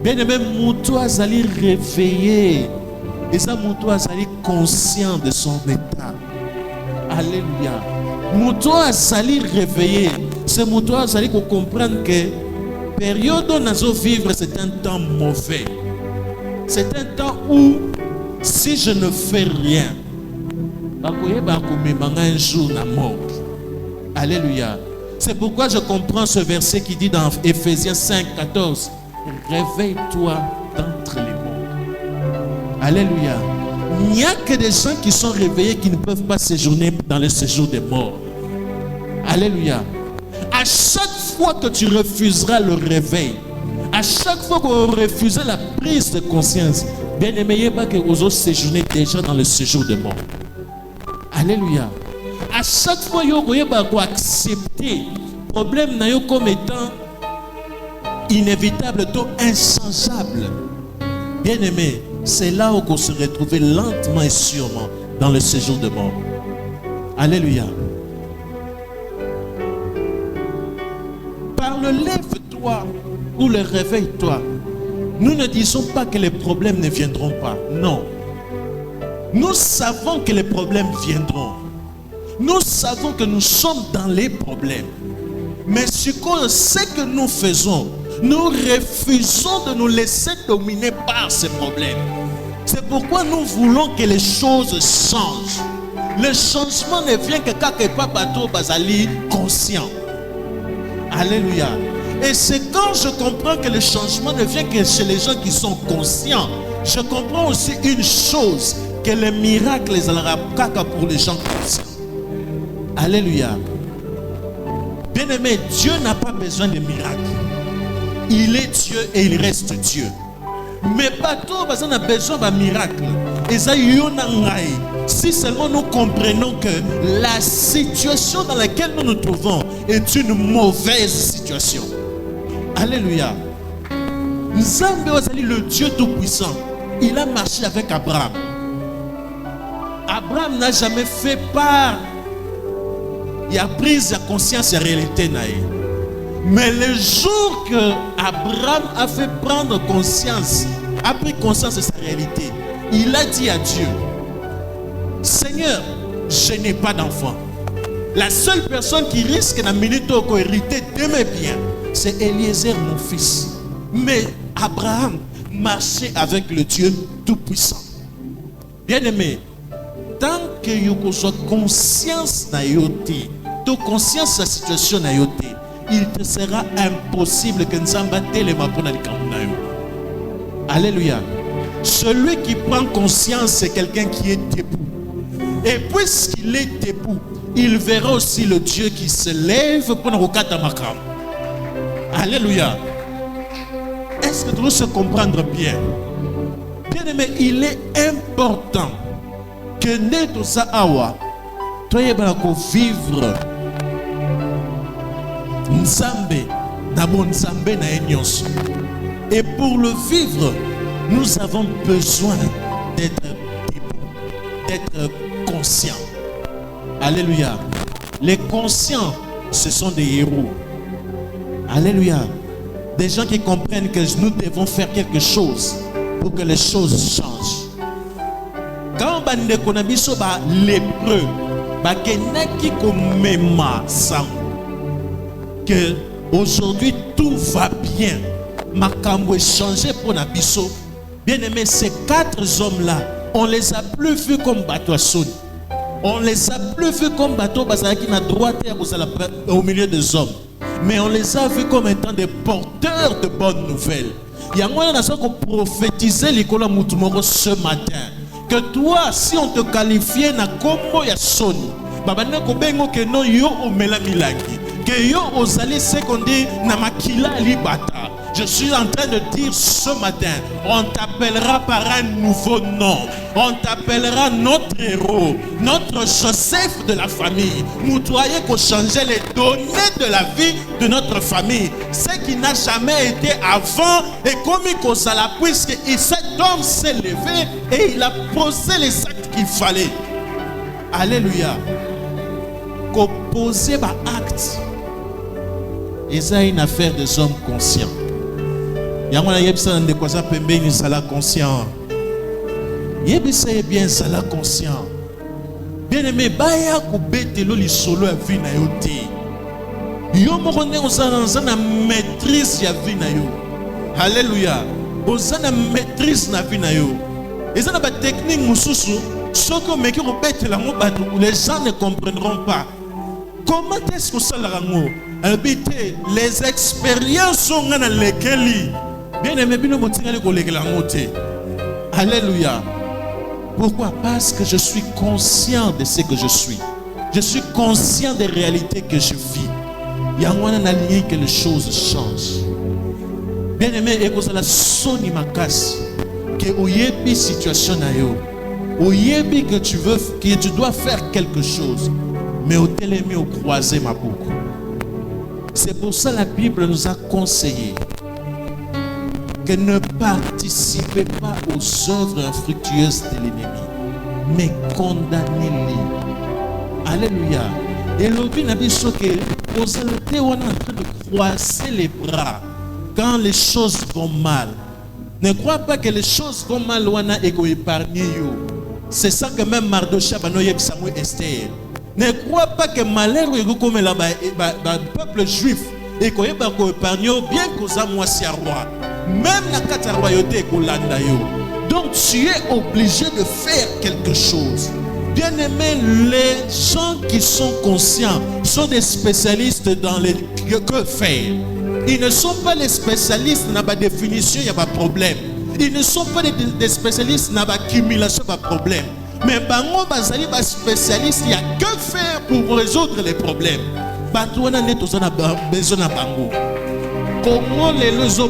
Bien aimé, Moutou Azali réveillé. Et ça, Moutou Azali conscient de son état. Alléluia. Moutou Azali réveillé. C'est Moutou Azali qu'on comprenne que période où nous allons vivre, c'est un temps mauvais. C'est un temps où, si je ne fais rien, un jour na mort. Alléluia. C'est pourquoi je comprends ce verset qui dit dans Ephésiens 5:14, réveille-toi d'entre les morts. Alléluia. Il n'y a que des gens qui sont réveillés qui ne peuvent pas séjourner dans le séjour des morts. Alléluia. À chaque fois que tu refuseras le réveil, à chaque fois que vous refusez la prise de conscience, bien aimé, pas que vous séjournez déjà dans le séjour des morts. Alléluia. À chaque fois que vous accepter le problème comme étant inévitable, donc inchangeable. Bien aimé, c'est là où on se retrouve lentement et sûrement dans le séjour de mort. Alléluia. Par le lève-toi ou le réveille-toi, nous ne disons pas que les problèmes ne viendront pas. Non. Nous savons que les problèmes viendront. Nous savons que nous sommes dans les problèmes. Mais ce que nous faisons, nous refusons de nous laisser dominer par ces problèmes. C'est pourquoi nous voulons que les choses changent. Le changement ne vient que quand Papa Bazali conscient. Alléluia. Et c'est quand je comprends que le changement ne vient que chez les gens qui sont conscients. Je comprends aussi une chose, que les miracles les allarabkaka pour les gens conscients. Alléluia. Bien-aimé, Dieu n'a pas besoin de miracles. Il est Dieu et il reste Dieu. Mais pas tout, parce qu'on a besoin d'un miracle. Si seulement nous comprenons que la situation dans laquelle nous nous trouvons est une mauvaise situation. Alléluia. Nzambe ozali le Dieu tout-puissant. Il a marché avec Abraham. Abraham n'a jamais fait part. Il a pris sa conscience et la réalité. Mais le jour que Abraham a fait prendre conscience, a pris conscience de sa réalité, il a dit à Dieu: Seigneur, je n'ai pas d'enfant. La seule personne qui risque de minute au hériter de mes biens, c'est Eliezer, mon fils. Mais Abraham marchait avec le Dieu Tout-Puissant. Bien-aimé, tant que vous avez conscience de conscience de la situation, il te sera impossible que Nzamba telema pona likambo na yo. Alléluia. Celui qui prend conscience, c'est quelqu'un qui est debout. Et puisqu'il est debout, il verra aussi le Dieu qui se lève pour nous recadrer makam. Alléluia. Est-ce que tu veux se comprendre bien? Bien aimé, il est important que nous awa toye banako vivre Nzambe d'abord Nzambe na enyos. Et pour le vivre, nous avons besoin d'être conscients. Alléluia. Les conscients, ce sont des héros. Alléluia. Des gens qui comprennent que nous devons faire quelque chose pour que les choses changent. Quand on a dit lépreux, que aujourd'hui tout va bien, makambo est changé pour Nabiso. Bien aimé, ces 4 hommes-là, on les a plus vus comme bateau à Sony. On les a plus vus comme bateau qui n'a droit au milieu des hommes. Mais on les a vus comme étant des porteurs de bonnes nouvelles. Il y a moyen de prophétiser l'école Moutumoro ce matin. Que toi, si on te qualifiait na kombo ya Sony, babane ko bengo ke no yo omela milaki. Que yo osali seconde na makila libata. Je suis en train de dire ce matin, on t'appellera par un nouveau nom. On t'appellera notre héros, notre Joseph de la famille. Nous croyons qu'on changeait les données de la vie de notre famille. Ce qui n'a jamais été avant et comme il s'ala puisque cet homme s'est levé et il a posé les actes qu'il fallait. Alléluia. Qu'on posait par acte. Et ça est une affaire des hommes conscients. Yamana yebisa ndekwaza pembeni sala conscient. Yebisa bien sala conscient. Bien aimé, baya kubetelo li solo ya vie na yo te. Yo moko nde ozana na maîtrise ya vie na yo. Alléluia. Ozana maîtrise na vie na yo. Ezana ba technique mususu soko meki ko betela mo batu les gens ne comprendront pas. Comment est-ce que ça la rango? Habiter les expériences sont dans lesquelles bien aimé bino motingale ko lekela ngote. Alléluia. Pourquoi? Parce que je suis conscient de ce que je suis. Je suis conscient des réalités que je vis. Il y a moyen d'aligner que les choses changent. Bien aimé, et que la soni makasi que oyebi situation na yo. Oyebi que tu dois faire quelque chose. Mais au télémi au croisé ma boucle. C'est pour ça que la Bible nous a conseillé que ne participez pas aux œuvres infructueuses de l'ennemi, mais condamnez-les. Alléluia. Et l'objet n'a dit que vous êtes en train de croiser les bras quand les choses vont mal. Ne crois pas que les choses vont mal et qu'on épargne. C'est ça que même Mardochée a dit à Samuel Esther. Ne crois pas que malheur est comme le peuple juif et qu'on épargne bien qu'on a moi si roi. Même la carte royauté est kolanda yo. Donc tu es obligé de faire quelque chose. Bien aimé, les gens qui sont conscients sont des spécialistes dans les que faire. Ils ne sont pas les spécialistes dans la définition, il n'y a pas de problème. Ils ne sont pas des spécialistes dans l'accumulation, il n'y a pas de problème. Mais bango bazali ba spécialiste, il y a que faire pour résoudre les problèmes. Batouana ne tozana besoin na bango. Comment les leçons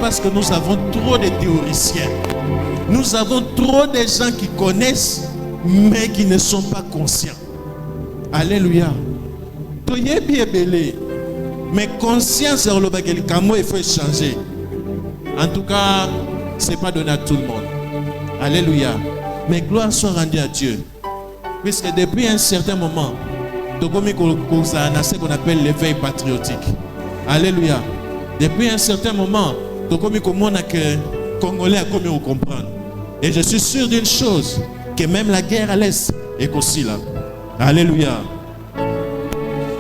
parce que nous avons trop de théoriciens. Nous avons trop de gens qui connaissent, mais qui ne sont pas conscients. Alléluia. Mais conscience sur le bagage, il faut échanger. En tout cas, ce n'est pas donné à tout le monde. Alléluia. Mais gloire soit rendue à Dieu. Puisque depuis un certain moment, on a ce qu'on appelle l'éveil patriotique. Alléluia. Depuis un certain moment, on a que Congolais a commis au comprendre. Et je suis sûr d'une chose, que même la guerre à l'Est est aussi là. Alléluia.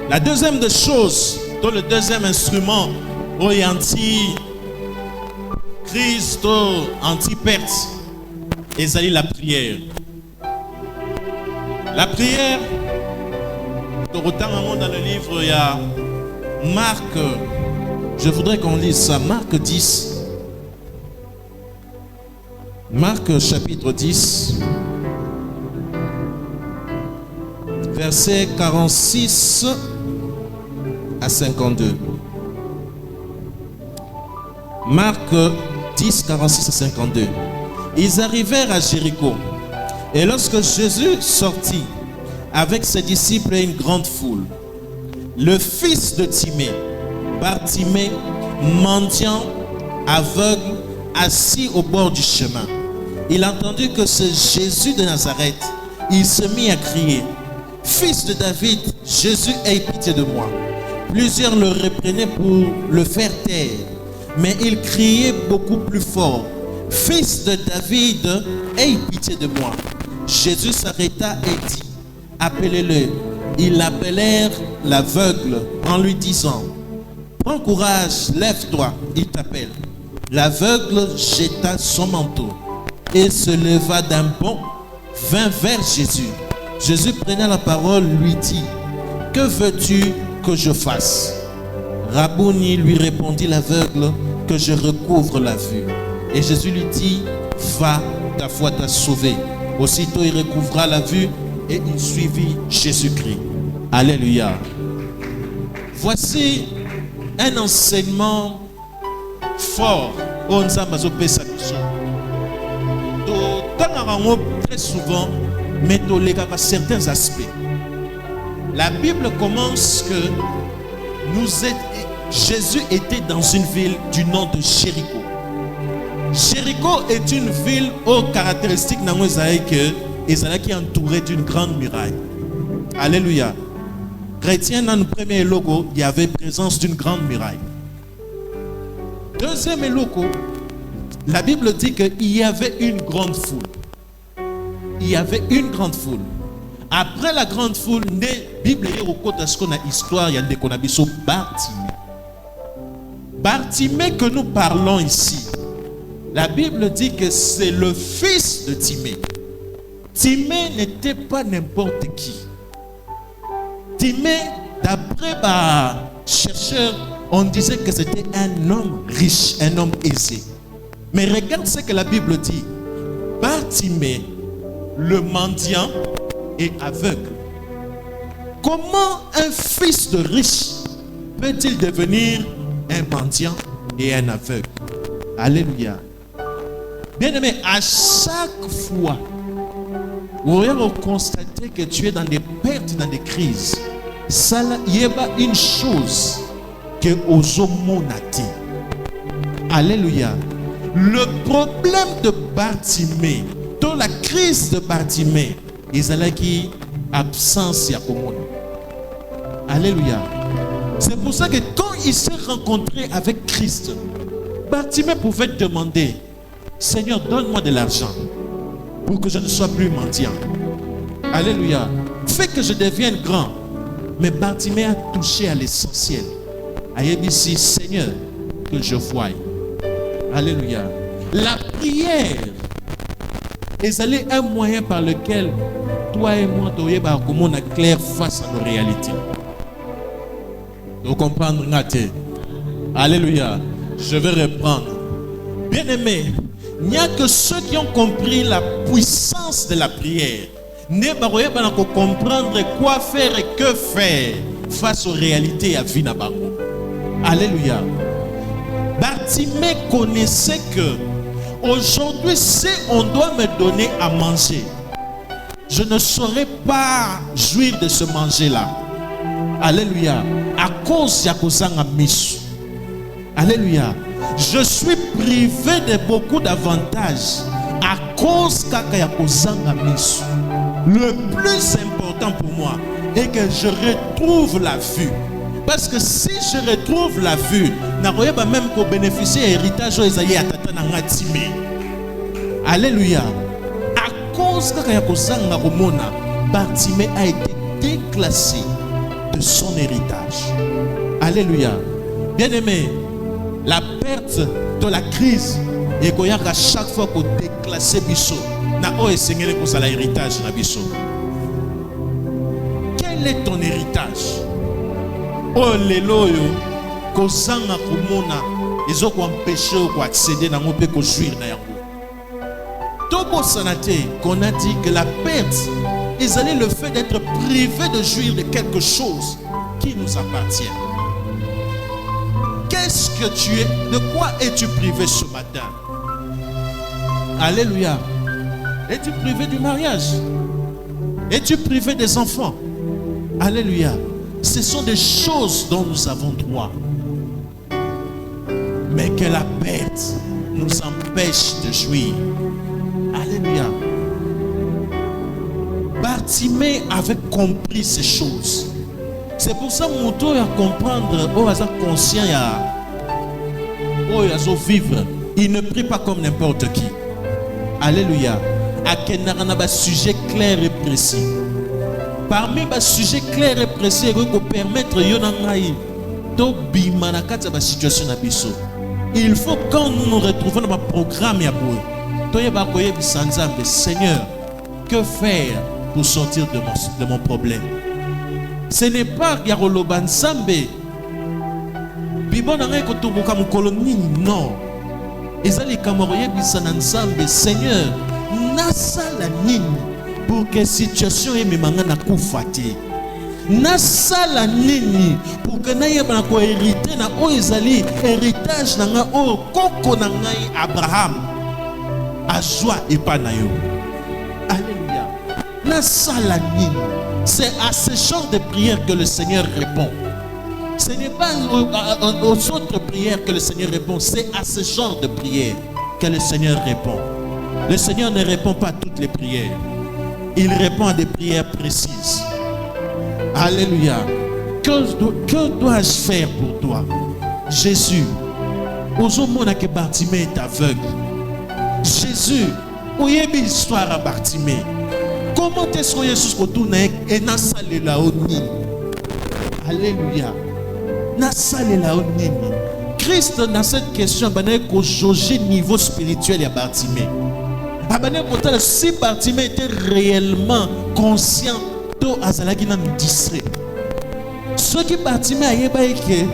La deuxième des choses, dans le deuxième instrument, anti-crise, anti-perte, c'est la prière. La prière, dans le livre, il y a Marc, je voudrais qu'on lise ça, Marc 10. Marc chapitre 10, versets 46 à 52. Marc 10, 46 à 52. Ils arrivèrent à Jéricho. Et lorsque Jésus sortit avec ses disciples et une grande foule, le fils de Timée, Bartimée, mendiant, aveugle, assis au bord du chemin, il entendit que c'est Jésus de Nazareth. Il se mit à crier: Fils de David, Jésus, aie pitié de moi. Plusieurs le reprenaient pour le faire taire, mais il criait beaucoup plus fort: Fils de David, aie pitié de moi. Jésus s'arrêta et dit: Appelez-le. Ils l'appelèrent l'aveugle en lui disant: Prends courage, lève-toi, il t'appelle. L'aveugle jeta son manteau et se leva d'un bond, vint vers Jésus. Jésus prenant la parole lui dit: Que veux-tu que je fasse? Rabouni, lui répondit l'aveugle, que je recouvre la vue. Et Jésus lui dit: Va, ta foi t'a sauvé. Aussitôt il recouvra la vue et il suivit Jésus-Christ. Alléluia. Voici un enseignement fort. Très souvent, mais dans certains aspects. La Bible commence que Jésus était dans une ville du nom de Jéricho. Jéricho est une ville aux caractéristiques qui est entourée d'une grande muraille. Alléluia. Chrétien, dans le premier logo, il y avait présence d'une grande muraille. Deuxième logo, la Bible dit qu'il y avait une grande foule. Il y avait une grande foule. Après la grande foule, la Bible est au côté de ce qu'on a histoire, il y a des connaissances Bartimée. Bartimée que nous parlons ici, la Bible dit que c'est le fils de Timée. Timée n'était pas n'importe qui. Timée, d'après chercheurs, on disait que c'était un homme riche, un homme aisé. Mais regarde ce que la Bible dit. Bartimée, le mendiant, est aveugle. Comment un fils de riche peut-il devenir un mendiant et un aveugle? Alléluia. Bien-aimé, à chaque fois, vous allez constater que tu es dans des pertes, dans des crises. Ça, il y a une chose que aux hommes a dit. Alléluia. Le problème de Bartimée, dans la crise de Bartimée, ils allaient qui absence à commun. Alléluia. C'est pour ça que quand il s'est rencontré avec Christ, Bartimée pouvait demander: Seigneur, donne-moi de l'argent pour que je ne sois plus mendiant. Alléluia. Fais que je devienne grand. Mais Bartimée a touché à l'essentiel. Il dit: Seigneur, que je voie. Alléluia. La prière est un moyen par lequel toi et moi, comment on a clair face à nos réalités. Vous comprenez? Alléluia. Je vais reprendre. Bien-aimés, il n'y a que ceux qui ont compris la puissance de la prière. Ne pas comprendre quoi faire et que faire face aux réalités à vie. Alléluia. Bartimée connaissait que aujourd'hui, si on doit me donner à manger, je ne saurais pas jouir de ce manger-là. Alléluia. À cause de Yakozanga Misu. Alléluia. Je suis privé de beaucoup d'avantages à cause de Yakozanga Misu. Le plus important pour moi est que je retrouve la vue. Parce que si je retrouve la vue, je ne vais même pas bénéficier de l'héritage de Tata Nangatime. Alléluia. À cause de Yakozanga Romona, Bartimée a été déclassé de son héritage. Alléluia. Bien-aimé, la perte de la crise et qu'il y a chaque fois qu'on déclasse biso na o esengeli pour ça l'héritage na biso. Quel est ton héritage? Oh lelo yo kozanga komona ezo ko empêcher ko accéder na ngope ko jouir na yango. Tobo sanate qu'on a dit que la perte ils allaient le fait d'être privés de jouir de quelque chose qui nous appartient. Qu'est-ce que tu es? De quoi es-tu privé ce matin? Alléluia. Es-tu privé du mariage? Es-tu privé des enfants? Alléluia. Ce sont des choses dont nous avons droit. Mais que la perte nous empêche de jouir. Alléluia. Bartimée avait compris ces choses. C'est pour ça que Mouto a comprendre, oh, il conscient, oh, il vivre. Il ne prie pas comme n'importe qui. Alléluia. À quel sujet clair et précis. Parmi les sujets clairs et précis, il faut permettre de situation. Il faut quand nous nous retrouvons dans le programme, Seigneur, que faire pour sortir de mon problème? Ce n'est pas Yaroloban Sambe. Non. Ezali Kamoroye Bisanan Sambe. Seigneur, nasa la nini pour que situation est memanga na koufate. Nasa la nini pour que na yeba na ko hériter na o ezali héritage na nga o koko na ngai Abraham. Azwa epa na yo. Alléluia. Nasa la nini. C'est à ce genre de prière que le Seigneur répond. Ce n'est pas aux autres prières que le Seigneur répond. C'est à ce genre de prière que le Seigneur répond. Le Seigneur ne répond pas à toutes les prières. Il répond à des prières précises. Alléluia. Que dois-je faire pour toi? Jésus, Ozomona que Bartimée est aveugle. Jésus, où y a une histoire à Bartimée? Comment est-ce que Jésus retourne et n'a salé la nini? Alléluia. N'a salé la nini. Christ dans cette question il a jaugé niveau spirituel à Bartimée. Si Bartimée était réellement conscient de Azalagi n'a distrait. Ce qui Bartimée a yéba que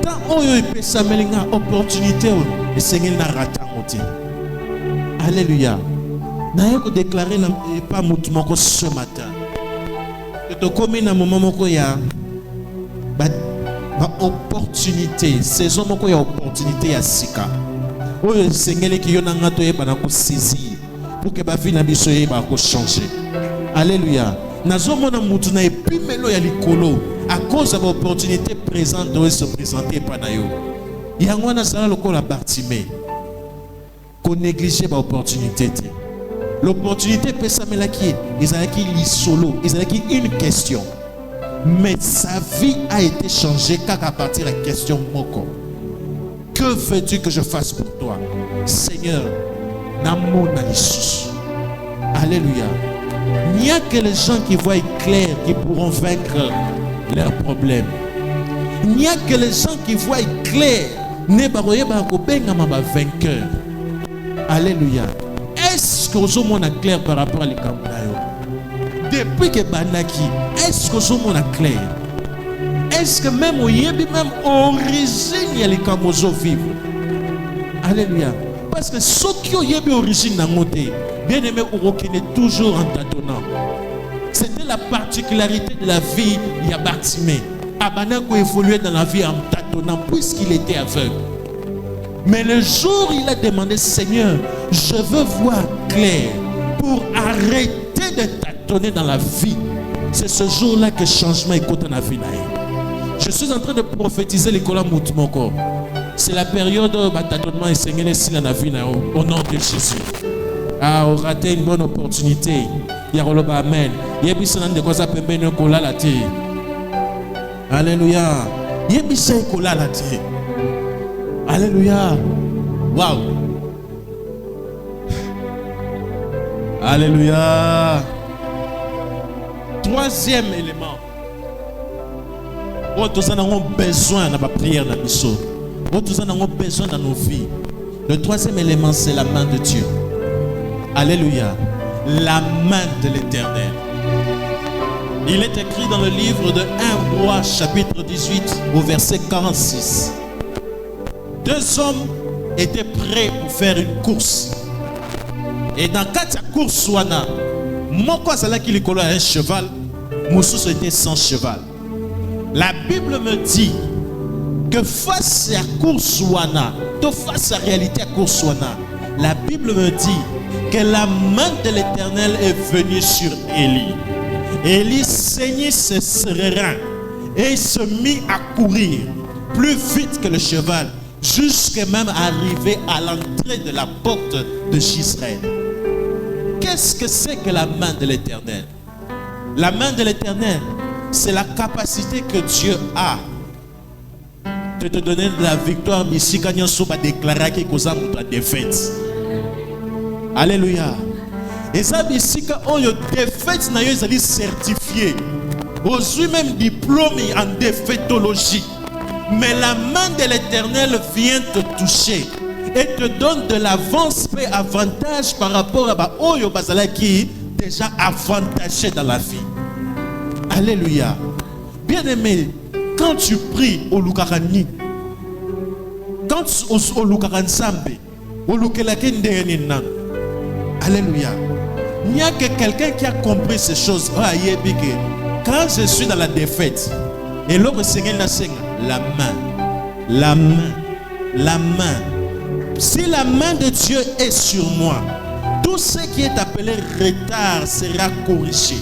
tant oyo epesa melinga opportunité et Seigneur n'a raté. Alléluia. N'a pas déclaré pas moutumoko ce matin. Que tu commis dans moment moko ya ba opportunité, saison moko ya opportunité ya sika. Oyo Seigneur qui yona ngato yeba na ko saisir pour que ba vie na biso yeba ko changer. Alléluia. Nazo mona mutu na epimelo ya likolo à cause de l'opportunité présente doit se présenter pa na yo. Yango na sala lokola Bartimée. Ko négliger ba opportunité. L'opportunité peut s'amener qui ils avaient qui solo, ils avaient qui une question. Mais sa vie a été changée qu'à partir de la question moko. Que veux-tu que je fasse pour toi? Seigneur, namo na Jesus. Alléluia. Il n'y a que les gens qui voient clair qui pourront vaincre leurs problèmes. Il n'y a que les gens qui voient clair ne baroye ba ko benga ma vainqueur. Alléluia. Est-ce que vous avez clair par rapport à l'Ikambrayo? Depuis que Banaki, est-ce que vous avez clair? Est-ce que même au Yébi, même origine, il y a les Kamozo vivre? Alléluia. Parce que ceux qui ont Yébi origine dans mon thé, bien aimé, on reconnaît toujours en tâtonnant. C'était la particularité de la vie, il y a Bartimée. Abanako évoluait dans la vie en tâtonnant puisqu'il était aveugle. Mais le jour où il a demandé, Seigneur, je veux voir clair pour arrêter de tâtonner dans la vie, c'est ce jour-là que le changement est dans la vie. Je suis en train de prophétiser l'école à Moutmoko. C'est la période où le tâtonnement est Seigneur dans la vie au nom de Jésus. Ah, on raté une bonne opportunité. Il y a un amen. Il y a de quoi ça peut bien coller la terre. Alléluia. Il y a bien coller la terre. Alléluia. Wow. Alléluia. Troisième élément. Nous avons besoin de la prière dans nous avons besoin dans nos vies. Le troisième élément, c'est la main de Dieu. Alléluia. La main de l'Éternel. Il est écrit dans le livre de 1 Roi, chapitre 18, au verset 46. Deux hommes étaient prêts pour faire une course. Et dans quatre courses, Moko Azala qui lui un cheval, Moussous était sans cheval. La Bible me dit que face à la course, face à la réalité à course, la Bible me dit que la main de l'Éternel est venue sur Élie. Élie saignit ses reins et se mit à courir plus vite que le cheval, jusqu'à même arriver à l'entrée de la porte de Jisraël. Qu'est-ce que c'est que la main de l'Éternel? La main de l'Éternel, c'est la capacité que Dieu a de te donner de la victoire, mais si quand on va déclarer que vous avez une défaite. Alléluia. Et ça, ici, quand on a une défaite, on est certifié. Aujourd'hui, même diplôme en défaitologie. Mais la main de l'Éternel vient te toucher et te donne de l'avance et avantage par rapport à Oyo Bazala qui est déjà avantagé dans la vie. Alléluia. Bien aimé, quand tu pries au Lukarani, quand au Lukaran Sambe, au Lukelaken Derenan, alléluia. Il n'y a que quelqu'un qui a compris ces choses. Quand je suis dans la défaite, et l'autre Seigneur la main, la main, la main. Si la main de Dieu est sur moi, tout ce qui est appelé retard sera corrigé.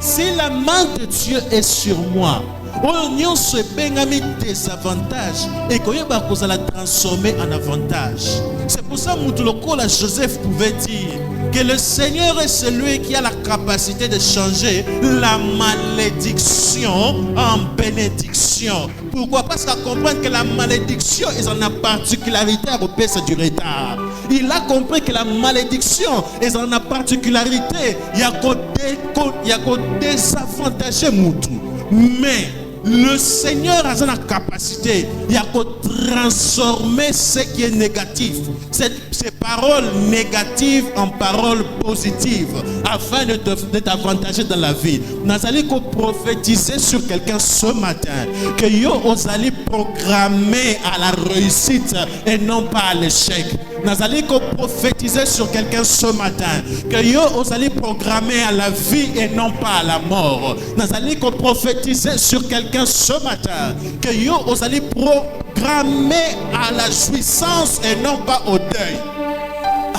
Si la main de Dieu est sur moi, on se bengami des avantages et qu'on va la transformer en avantage. C'est pour ça que Joseph pouvait dire que le Seigneur est celui qui a la capacité de changer la malédiction en bénédiction. Pourquoi? Parce qu'il comprend que la malédiction est en particularité à repérer du retard. Il a compris que la malédiction est en particularité. Il y a que désavantager Moutou. Mais le Seigneur a la capacité, il y a qu'à transformer ce qui est négatif, ces paroles négatives en paroles positives, afin de t'avantager dans la vie. Nous allons prophétiser sur quelqu'un ce matin, que vous allez programmer à la réussite et non pas à l'échec. Nous allons prophétiser sur quelqu'un ce matin, que vous allez programmer à la vie et non pas à la mort. Nous allons prophétiser sur quelqu'un ce matin, que vous allez programmer à la jouissance et non pas au deuil.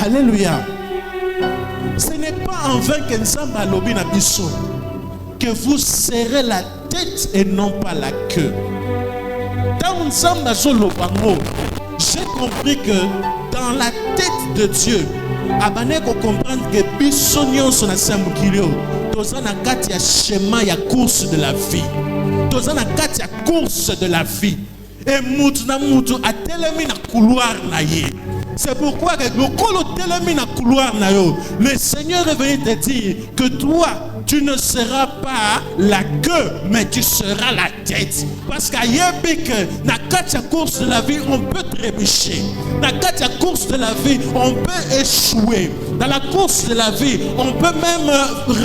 Alléluia. Ce n'est pas en vain que nous allons que vous serrez la tête et non pas la queue. Dans j'ai compris que dans la tête de Dieu, abane ko comprendre que bisonnion son assemblée, toza na kati ya schéma ya course de la vie, toza na kati ya course de la vie, et mutu na mutu a telemi na couloir na ye. C'est pourquoi le Seigneur est venu te dire que toi, tu ne seras pas la queue, mais tu seras la tête. Parce qu'à Yébik, dans la course de la vie, on peut trébucher. Dans la course de la vie, on peut échouer. Dans la course de la vie, on peut même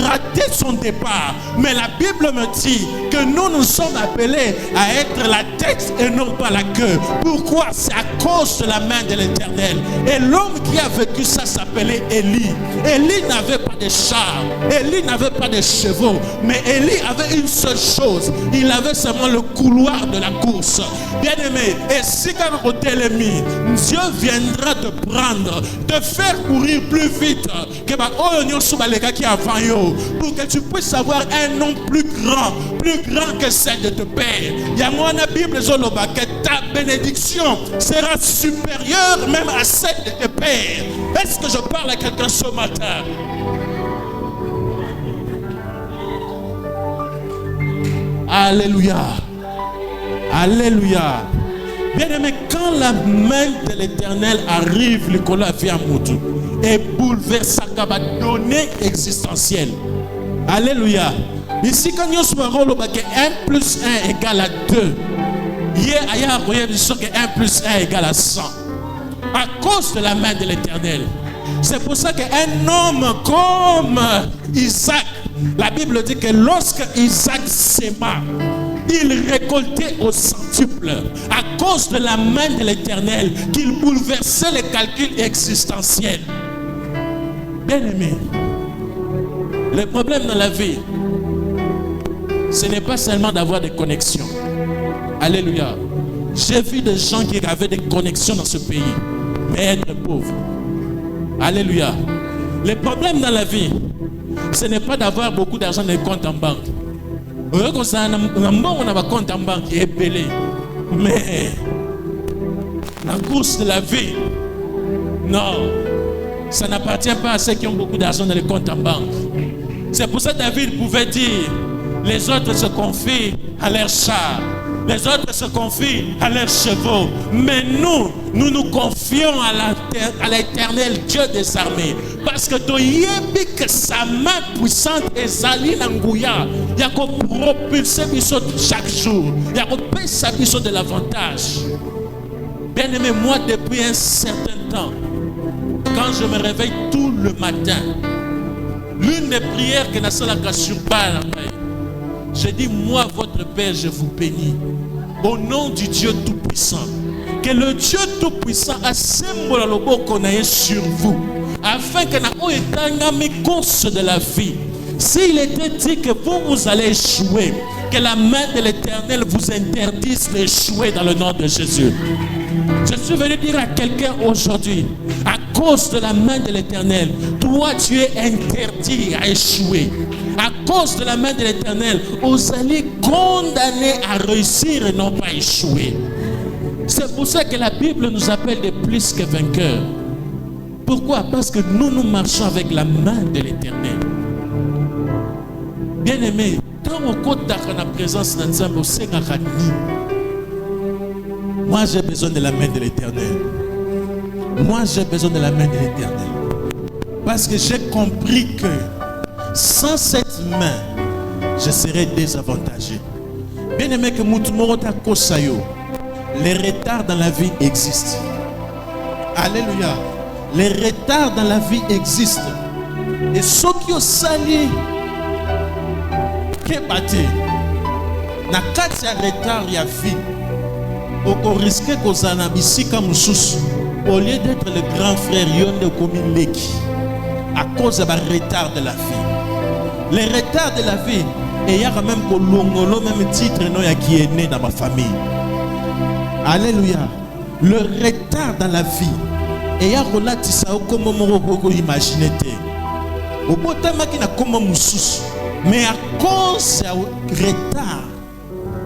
rater son départ. Mais la Bible me dit que nous sommes appelés à être la tête et non pas la queue. Pourquoi? C'est à cause de la main de l'Éternel. Et l'homme qui a vécu ça s'appelait Élie. Élie n'avait pas de chars, Élie n'avait pas de chevaux, mais Élie avait une seule chose. Il avait seulement le couloir de la course. Bien aimé, et si quand on t'élève, Dieu viendra te prendre, te faire courir plus vite que qui avant yo, pour que tu puisses avoir un nom plus grand que celle de ton père. Il y a moi la Bible zoloba que ta bénédiction sera supérieure même à celle de tes pères. Est-ce que je parle à quelqu'un ce matin? Alléluia. Alléluia. Bien aimé, quand la main de l'Éternel arrive, le cola vient à Moutou et bouleverse sa donnée existentielle. Alléluia. Ici, quand nous sommes en que 1 plus 1 égale à 2, hier, ailleurs, vous voyez que 1 plus 1 égale à 100. À cause de la main de l'Éternel. C'est pour ça qu'un homme comme Isaac, la Bible dit que lorsque Isaac s'aima, il récoltait au centuple à cause de la main de l'Éternel qu'il bouleversait les calculs existentiels. Bien aimé, le problème dans la vie, ce n'est pas seulement d'avoir des connexions. Alléluia. J'ai vu des gens qui avaient des connexions dans ce pays, mais être pauvres. Alléluia. Le problème dans la vie, ce n'est pas d'avoir beaucoup d'argent dans les comptes en banque. On a un compte en banque qui est belé. Mais la course de la vie, non, ça n'appartient pas à ceux qui ont beaucoup d'argent dans les comptes en banque. C'est pour ça que David pouvait dire, les autres se confient à leurs chars, les autres se confient à leurs chevaux, mais nous confions à l'Éternel Dieu des armées, parce que que sa main puissante est Zali Nangouya, il y a qu'on propulser chaque jour, il y a qu'on payer de l'avantage. Bien aimé, moi depuis un certain temps, quand je me réveille tout le matin, l'une des prières que n'a pas sur balle, je dis, moi, votre Père, je vous bénis. Au nom du Dieu Tout-Puissant. Que le Dieu Tout-Puissant a symbole qu'on a sur vous. Afin que dans mes courses de la vie, s'il était dit que vous allez échouer, que la main de l'Éternel vous interdise d'échouer dans le nom de Jésus. Je suis venu dire à quelqu'un aujourd'hui, à cause de la main de l'Éternel, toi tu es interdit à échouer. À cause de la main de l'Éternel, vous allez condamner à réussir et non pas échouer. C'est pour ça que la Bible nous appelle des plus que vainqueurs. Pourquoi? Parce que nous marchons avec la main de l'Éternel. Bien aimé, quand on compte dans la présence de Dieu, moi j'ai besoin de la main de l'Éternel. Moi j'ai besoin de la main de l'Éternel. Parce que j'ai compris que sans cette main, je serais désavantagé. Bien aimé que Moutoumorota Kosayo, les retards dans la vie existent. Alléluia. Les retards dans la vie existent. Et ceux qui ont sali, qui batté, na kati ya retard ya vie, on risque qu'on a ici comme sous, au lieu d'être le grand frère Yonde comme Leki, à cause de retard de la vie. Les retards de la vie, et il y a quand même le même titre non, qui est né dans ma famille. Alléluia. Le retard dans la vie, et il y a comme on imagine. Au bout de mais à cause du retard,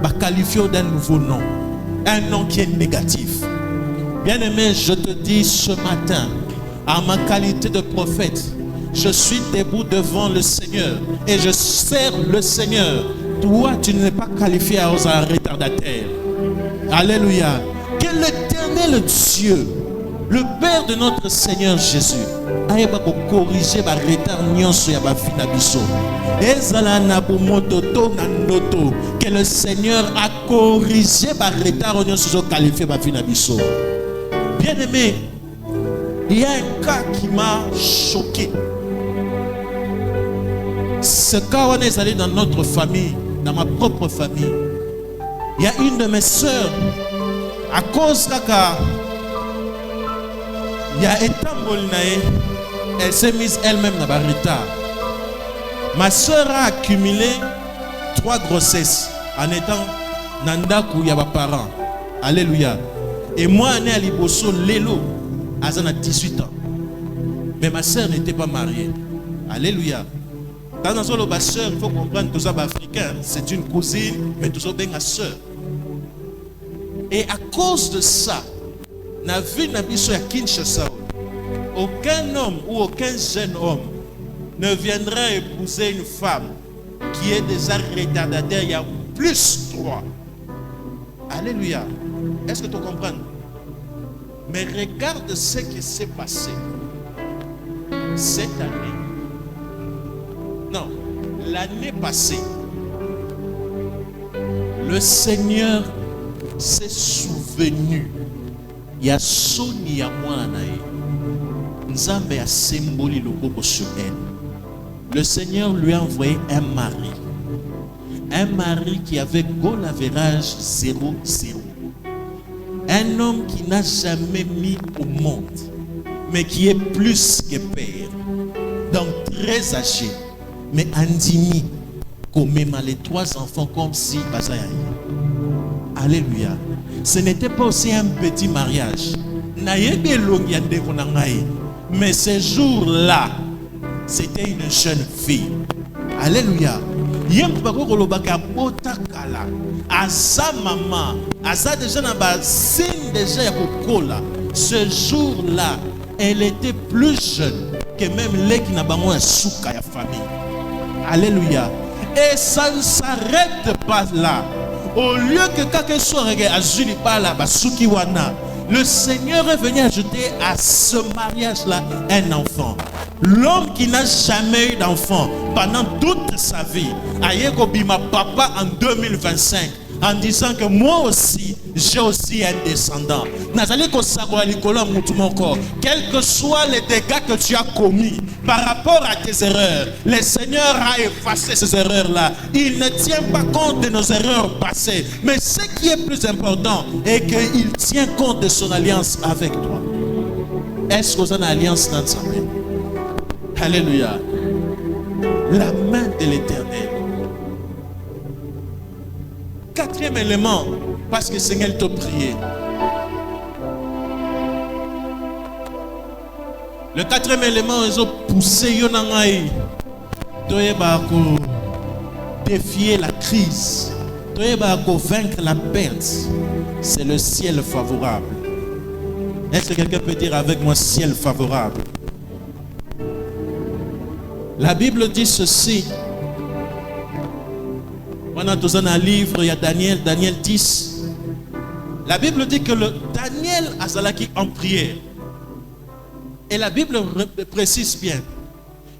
va qualifier d'un nouveau nom, un nom qui est négatif. Bien aimé, je te dis ce matin, à ma qualité de prophète, je suis debout devant le Seigneur et je sers le Seigneur. Toi, tu n'es pas qualifié à un retardataire. Alléluia. Que l'Éternel Dieu, le Père de notre Seigneur Jésus, aille corriger ma retard nyonso ya ba fina biso. Ezala na bomoto to na ndoto. Que le Seigneur a corrigé ma retard nyonso so qualifié ba fina biso. Bien aimé, Il y a un cas qui m'a choqué. Ce cas, on est allé dans notre famille, dans ma propre famille. Il y a une de mes sœurs, à cause kaka, il y a étambol nae, elle s'est mise elle-même dans le retard. Ma sœur a accumulé 3 grossesses en étant nandaku ya ba parents. Alléluia. Et moi, né à Liboso, Lelo, à 18 ans. Mais ma sœur n'était pas mariée. Alléluia. Dans ma sœur, il faut comprendre que tout ça africain, c'est une cousine, mais tout ça bien ma sœur. Et à cause de ça, na vie na biso ya Kinshasa, aucun homme ou aucun jeune homme ne viendra épouser une femme qui est déjà retardataire. Il y a plus 3. Alléluia. Est-ce que tu comprends? Mais regarde ce qui s'est passé cette année. Non, l'année passée, le Seigneur s'est souvenu. Il y a Soni à moi Nzambe a symbolisé le beau sur elle. Le Seigneur lui a envoyé un mari. Un mari qui avait goal average 0,0. Un homme qui n'a jamais mis au monde, mais qui est plus que père. Donc très âgé, mais andimi, comme même les 3 enfants comme si Bazaï. Alléluia. Ce n'était pas aussi un petit mariage. Mais ce jour-là, c'était une jeune fille. Alléluia. Asa maman, asa déjà na ba signe déjà ya kokola. Ce jour-là, elle était plus jeune que même les qui n'a pas moins souka ya famille. Alléluia. Et ça ne s'arrête pas là. Au lieu que quelqu'un soit à Julie par là, le Seigneur est venu ajouter à ce mariage-là un enfant. L'homme qui n'a jamais eu d'enfant pendant toute sa vie, Ayeko Bima papa en 2025, en disant que moi aussi, j'ai aussi un descendant. Quels que soient les dégâts que tu as commis par rapport à tes erreurs, le Seigneur a effacé ces erreurs-là. Il ne tient pas compte de nos erreurs passées. Mais ce qui est plus important est qu'il tient compte de son alliance avec toi. Est-ce que vous avez une alliance dans sa main? Alléluia. La main de l'Éternel. 4e élément, parce que le Seigneur t'a prié. Le 4e élément, ils ont poussé Yonangaï. Défier la crise. Vaincre la perte. C'est le ciel favorable. Est-ce que quelqu'un peut dire avec moi ciel favorable? La Bible dit ceci. On a tous un livre, il y a Daniel 10. La Bible dit que Daniel a Zalaki en prière. Et la Bible précise bien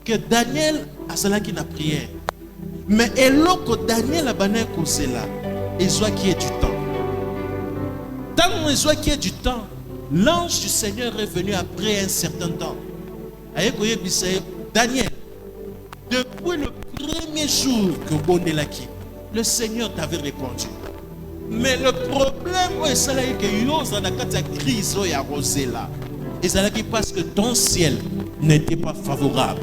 que Daniel a Zalaki en prière. Mais et que Daniel a bané causé là, il soit qui est du temps. Tant il soit qui est du temps, l'ange du Seigneur est venu après un certain temps. Daniel, depuis le premier jour que Bonelaki, le Seigneur t'avait répondu. Mais le problème, c'est que il y a une crise qui a arrosé là. Et c'est parce que ton ciel n'était pas favorable.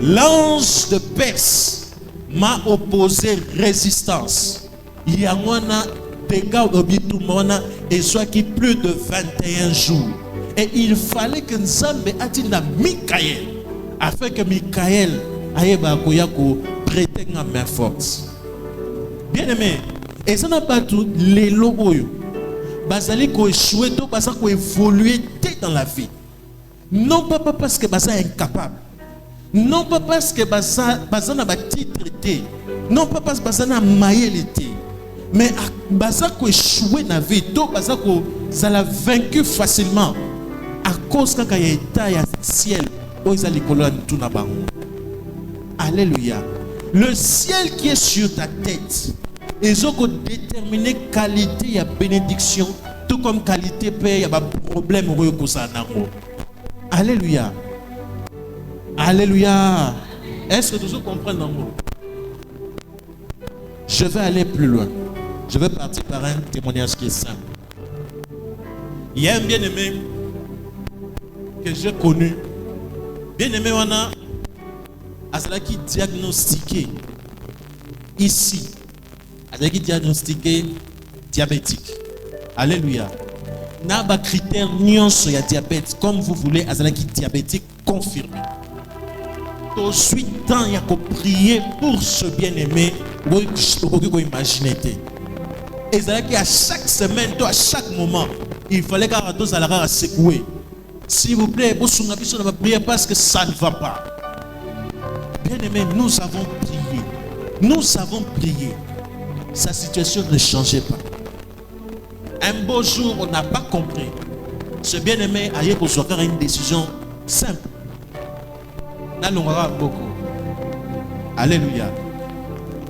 L'ange de Perse m'a opposé résistance. Il y a des gars et soit qui plus de 21 jours. Et il fallait que Nzambe atteigne Michael afin que Michael aille prêter une main forte. Bien aimé, et ça n'a pas tout les logos. Basali ko échoué, donc basa ko évoluer dans la vie. Non pas parce que basa est incapable. Non pas parce que basa n'a pas titre. Non pas parce que basa n'a maïelité. Mais basa ko échoué dans la vie, donc basa ko ça l'a vaincu facilement à cause quand il y a état ya ciel où ils allaient coller tout na bango. Alléluia. Le ciel qui est sur ta tête, ils ont déterminé qualité et bénédiction, tout comme qualité paix, il y a des problèmes. Alléluia. Alléluia. Est-ce que tous vous comprenez l'amour? Je vais aller plus loin. Je vais partir par un témoignage qui est simple. Il y a un bien-aimé que j'ai connu. Bien-aimé, on a qui diagnostiqué ici. Qui diagnostiqué diabétique. Alléluia. N'a pas critère nuance ya diabète comme vous voulez. Qui diabétique confirmé. Tout suite temps il y a qu'à prier pour ce bien-aimé. Vous pouvez imaginer. Et c'est à chaque semaine, à chaque moment, il fallait qu'Arato Zalara secouer. S'il vous plaît, vous ne priez parce que ça ne va pas. Bien-aimé, nous avons prié. Nous avons prié. Sa situation ne changeait pas. Un beau jour, on n'a pas compris. Ce bien-aimé a eu pour faire une décision simple. Alléluia.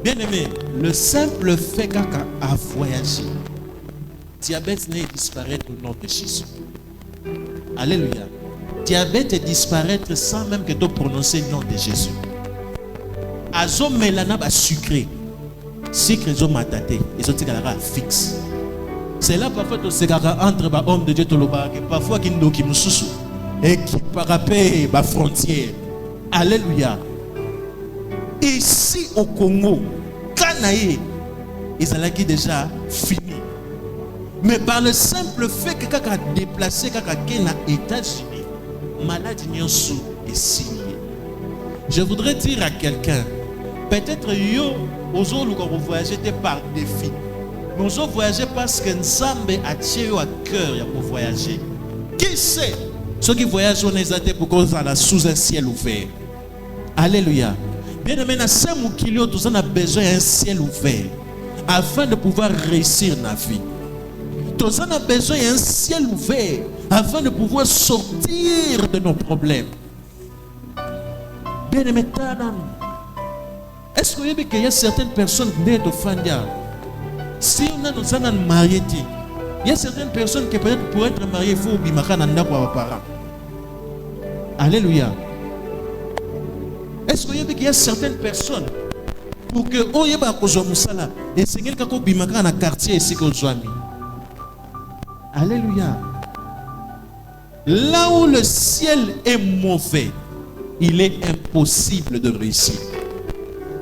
Bien-aimé, le simple fait qu'à voyager, diabète n'est disparaître au nom de Jésus. Alléluia. Diabète est disparaître sans même que tu prononces le nom de Jésus. Azo melana ba sucré. Sucre zo matate. Ils ont dit qu'elle fixe. C'est là parfois que c'est entre les hommes de Dieu et parfois qui nous qui nous sous et qui parapé la frontière. Alléluia. Ici au Congo, Canaï, ils ont déjà fini. Mais par le simple fait que quelqu'un a déplacé, quelqu'un qui est aux États-Unis, maladie est signée. Je voudrais dire à quelqu'un, peut-être yo, aujourd'hui quand vous voyagez par défi. Nous avons voyagé parce que Nzambe a tiré à cœur pour voyager. Qui sait? Ceux qui voyagent, on est allés pour cause à la sous un ciel ouvert. Alléluia. Bien aimé, nous avons besoin d'un ciel ouvert afin de pouvoir réussir dans la vie. Nous avons besoin d'un ciel ouvert afin de pouvoir sortir de nos problèmes. Bien aimé, est-ce que vous savez qu'il y a certaines personnes qui sont au Fandia? Si on a nous avons marié, il y a certaines personnes qui peut-être pour être mariées, il faut bimaka nanda pour vos parents. Alléluia. Est-ce que vous savez qu'il y a certaines personnes pour que oh yeba kozo musala et seigneur kako bimaka na quartier ici que zoami. Alléluia. Là où le ciel est mauvais, il est impossible de réussir.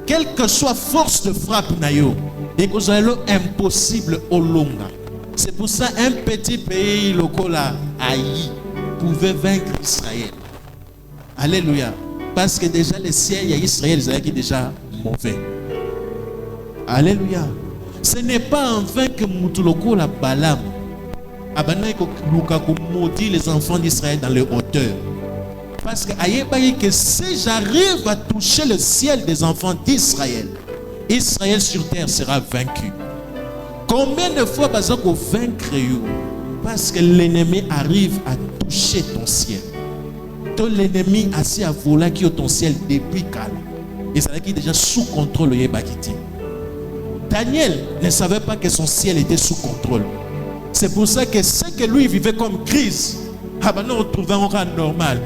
Quelle que soit force de frappe nayo, et que c'est impossible au longa. C'est pour ça un petit pays local Haïti pouvait vaincre Israël. Alléluia. Parce que déjà le ciel et Israël est déjà mauvais. Alléluia. Ce n'est pas en vain que Moutuloko la Balaam a maudit les enfants d'Israël dans les hauteurs. Parce que si j'arrive à toucher le ciel des enfants d'Israël, Israël sur terre sera vaincu. Combien de fois qu'on vaincre parce que l'ennemi arrive à toucher ton ciel. Ton l'ennemi assis à voler qui est ton ciel depuis calme. Et ça est déjà sous contrôle. Daniel ne savait pas que son ciel était sous contrôle. C'est pour ça que ce que lui vivait comme crise, on trouvait un rang normal.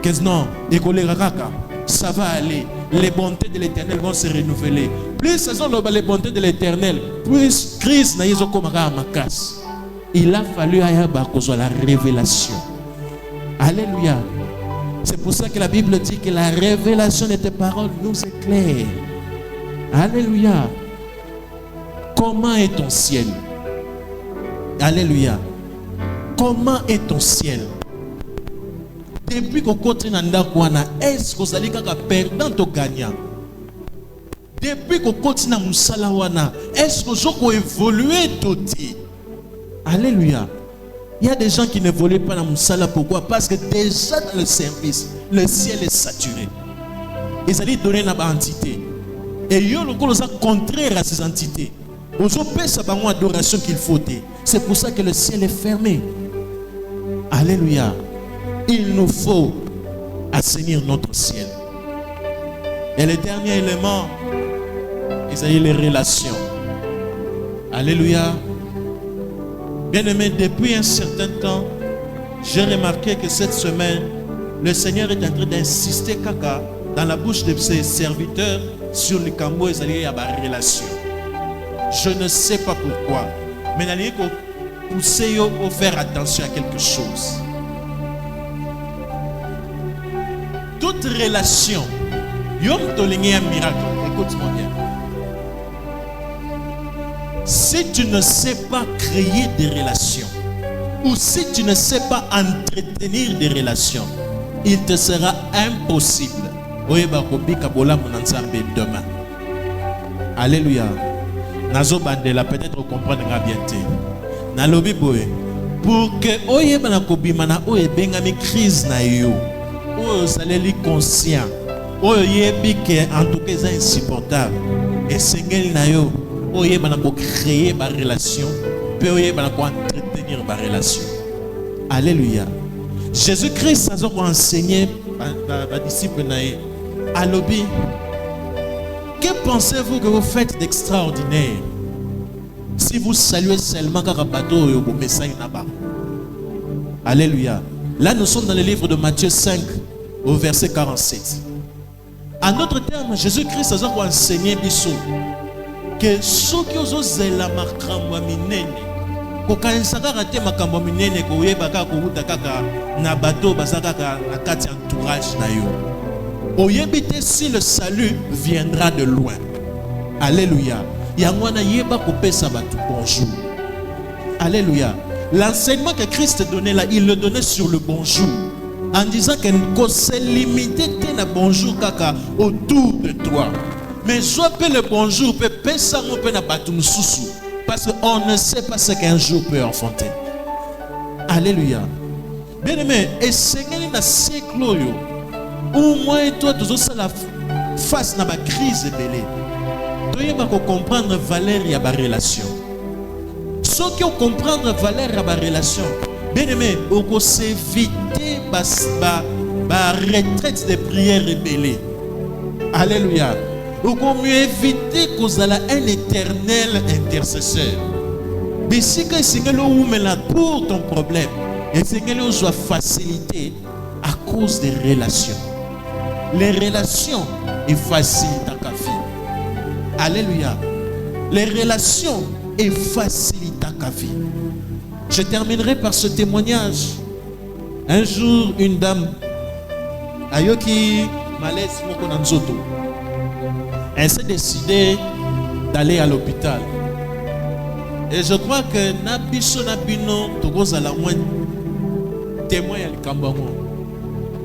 Que non, ça va aller. Les bontés de l'Éternel vont se renouveler. Plus ce sont les bontés de l'Éternel, plus Christ n'a pas comme makas. Il a fallu la révélation. Alléluia. C'est pour ça que la Bible dit que la révélation de tes paroles nous éclaire. Alléluia. Comment est ton ciel? Alléluia. Comment est ton ciel? Depuis qu'on continue à ndakwana, est-ce que vous allez perdre ton gagnant? Depuis qu'on continue à musalawana, est-ce que vous allez évoluer tout? Alléluia. Il y a des gens qui n'évoluent pas dans musala. Pourquoi? Parce que déjà dans le service, le ciel est saturé. Ils allaient donner une entité. Et ils ont contraire à ces entités. Ils ont payé sa adoration qu'il faut. C'est pour ça que le ciel est fermé. Alléluia. Il nous faut assainir notre ciel. Et le dernier élément, c'est les relations. Alléluia. Bien-aimé, depuis un certain temps, J'ai remarqué que cette semaine, le Seigneur est en train d'insister kaka dans la bouche de ses serviteurs sur les cambo et alliés à la relation. Je ne sais pas pourquoi, mais il faut pousser au faire attention à quelque chose. Toute relation, yom toligné un miracle. Écoute-moi bien. Si tu ne sais pas créer des relations, ou si tu ne sais pas entretenir des relations, il te sera impossible. Demain. Alléluia. Nazo bandela peut-être comprendre bien. Nalobi boye. Pour que oyeba na kobima na oye bengami crise na yo. Oyo saleli conscient. Oyo yebi que en tout cas c'est insupportable. Et sengeli na yo oyeba na ko créer ba relation, pe oyeba na ko entretenir ba relation. Alléluia. Jésus-Christ a enseigné à disciple naïe. Alobi, que pensez-vous que vous faites d'extraordinaire si vous saluez seulement car bateau et au message là-bas? Alléluia. Là nous sommes dans le livre de Matthieu 5 au verset 47. En d'autres termes, Jésus-Christ a enseigné que ceux qui ont zéla makamwa minene kokanisaka rate makamwa minene koyeba kaka kuhuta kaka na bateau bazaka na kati entourage na yo. Oyebite si le salut viendra de loin. Alléluia. Yangwana yeba kopesa batu bonjour. Alléluia. L'enseignement que Christ donnait là, il le donnait sur le bonjour. En disant qu'on s'est limité à bonjour kaka autour de toi. Mais soit peu le bonjour peut pesa mon peu na batu mususu. Parce qu'on ne sait pas ce qu'un jour peut enfanter. Alléluia. Bien aimé, et Seigneur na siècle yo. Au moins toi tu as la face na ba crise belé. Tu vas comprendre la valeur ya ba relation. Ceux qui ont comprendre la valeur ya ba relation. Bien aimé, on peut s'éviter ba retraite de prière rebellée. Alléluia. On peut mieux éviter qu'on a un éternel intercesseur. Mais si que Seigneur là pour ton problème, et Seigneur soit facilité à cause des relations. Les relations est facile ta vie. Alléluia. Les relations est facile ta vie. Je terminerai par ce témoignage. Un jour, une dame, Ayoki malaise Mokonanzoto, elle s'est décidée d'aller à l'hôpital. Et je crois que Nabiso Nabino Togoza la moins témoin à l'Ikambango.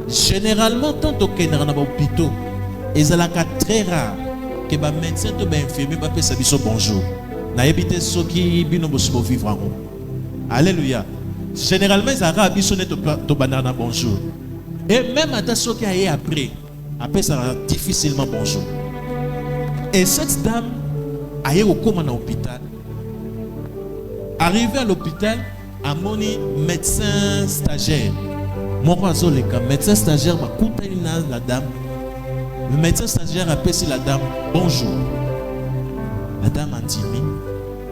Généralement, tant que nous sommes hôpitaux, il est très rare que les médecins ou les infirmiers puissent dire bonjour. Nous évitons ceux qui vivent vivre. Alléluia. Généralement, ils ont dit bonjour. Et même à ceux qui sont après ça difficilement bonjour. Et cette dame a été au coma dans l'hôpital. Arrivée à l'hôpital, a mon médecin stagiaire. Mon médecin stagiaire m'a coupé la dame. Le médecin stagiaire a appelé la dame bonjour. La dame a dit oui.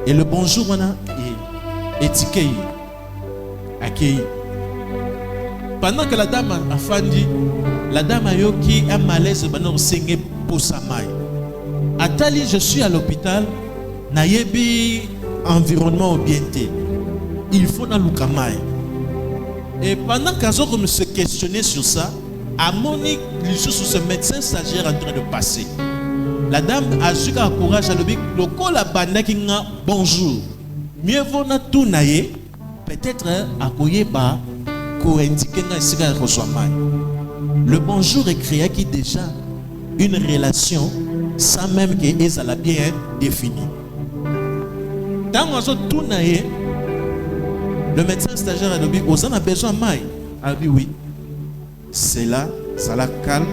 Et le bonjour on a étiqueté, accueilli. Pendant que la dame a fandi, la dame a eu un malaise pour sa maille. Atali, je suis à l'hôpital, nayebi environnement orienté. Il faut dans l'oukamai. Et pendant qu'Azor me se questionnait sur ça, à Monique, sur ce médecin stagiaire en train de passer. La dame a su qu'à courage à l'objet, le col a bandé qui n'a bonjour. Mieux vaut na tout naïe, peut-être à Koyeba, qu'on indique n'a ici qu'à reçoit mal. Le bonjour est créé qui déjà une relation sans même qu'elle l'a bien définie. Dans on tout naïe, le médecin stagiaire a dit, on a besoin de maille. Il a dit oui. C'est là, ça la calme.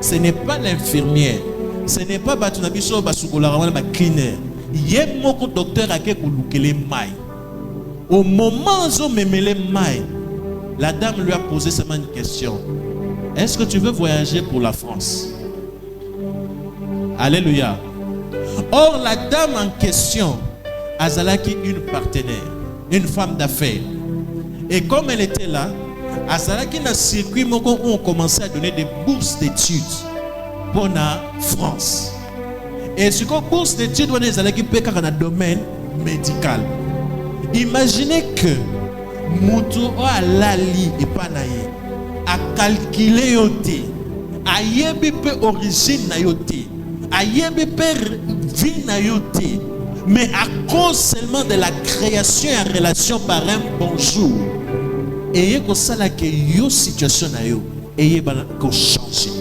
Ce n'est pas l'infirmière. Ce n'est pas Batunabiso Basukola ou cleaner. Il y a un docteur qui a dit maille. Au moment où me mêlé maille, la dame lui a posé seulement une question. Est-ce que tu veux voyager pour la France? Alléluia. Or, la dame en question, Azalaki, une partenaire, une femme d'affaires. Et comme elle était là, à Zalaki na circuit moko où on commençait à donner des bourses d'études pour la France. Et ce qu'on bourse d'études on est Zalaki peka dans le domaine médical. Imaginez que Moutou a lali et panaye a calculé yote, a yebi pe origine na yote, a yebi pe vie na yote, mais à cause seulement de la création et en relation par un bonjour. Et que ça là que yo situation na yo, et ko changer.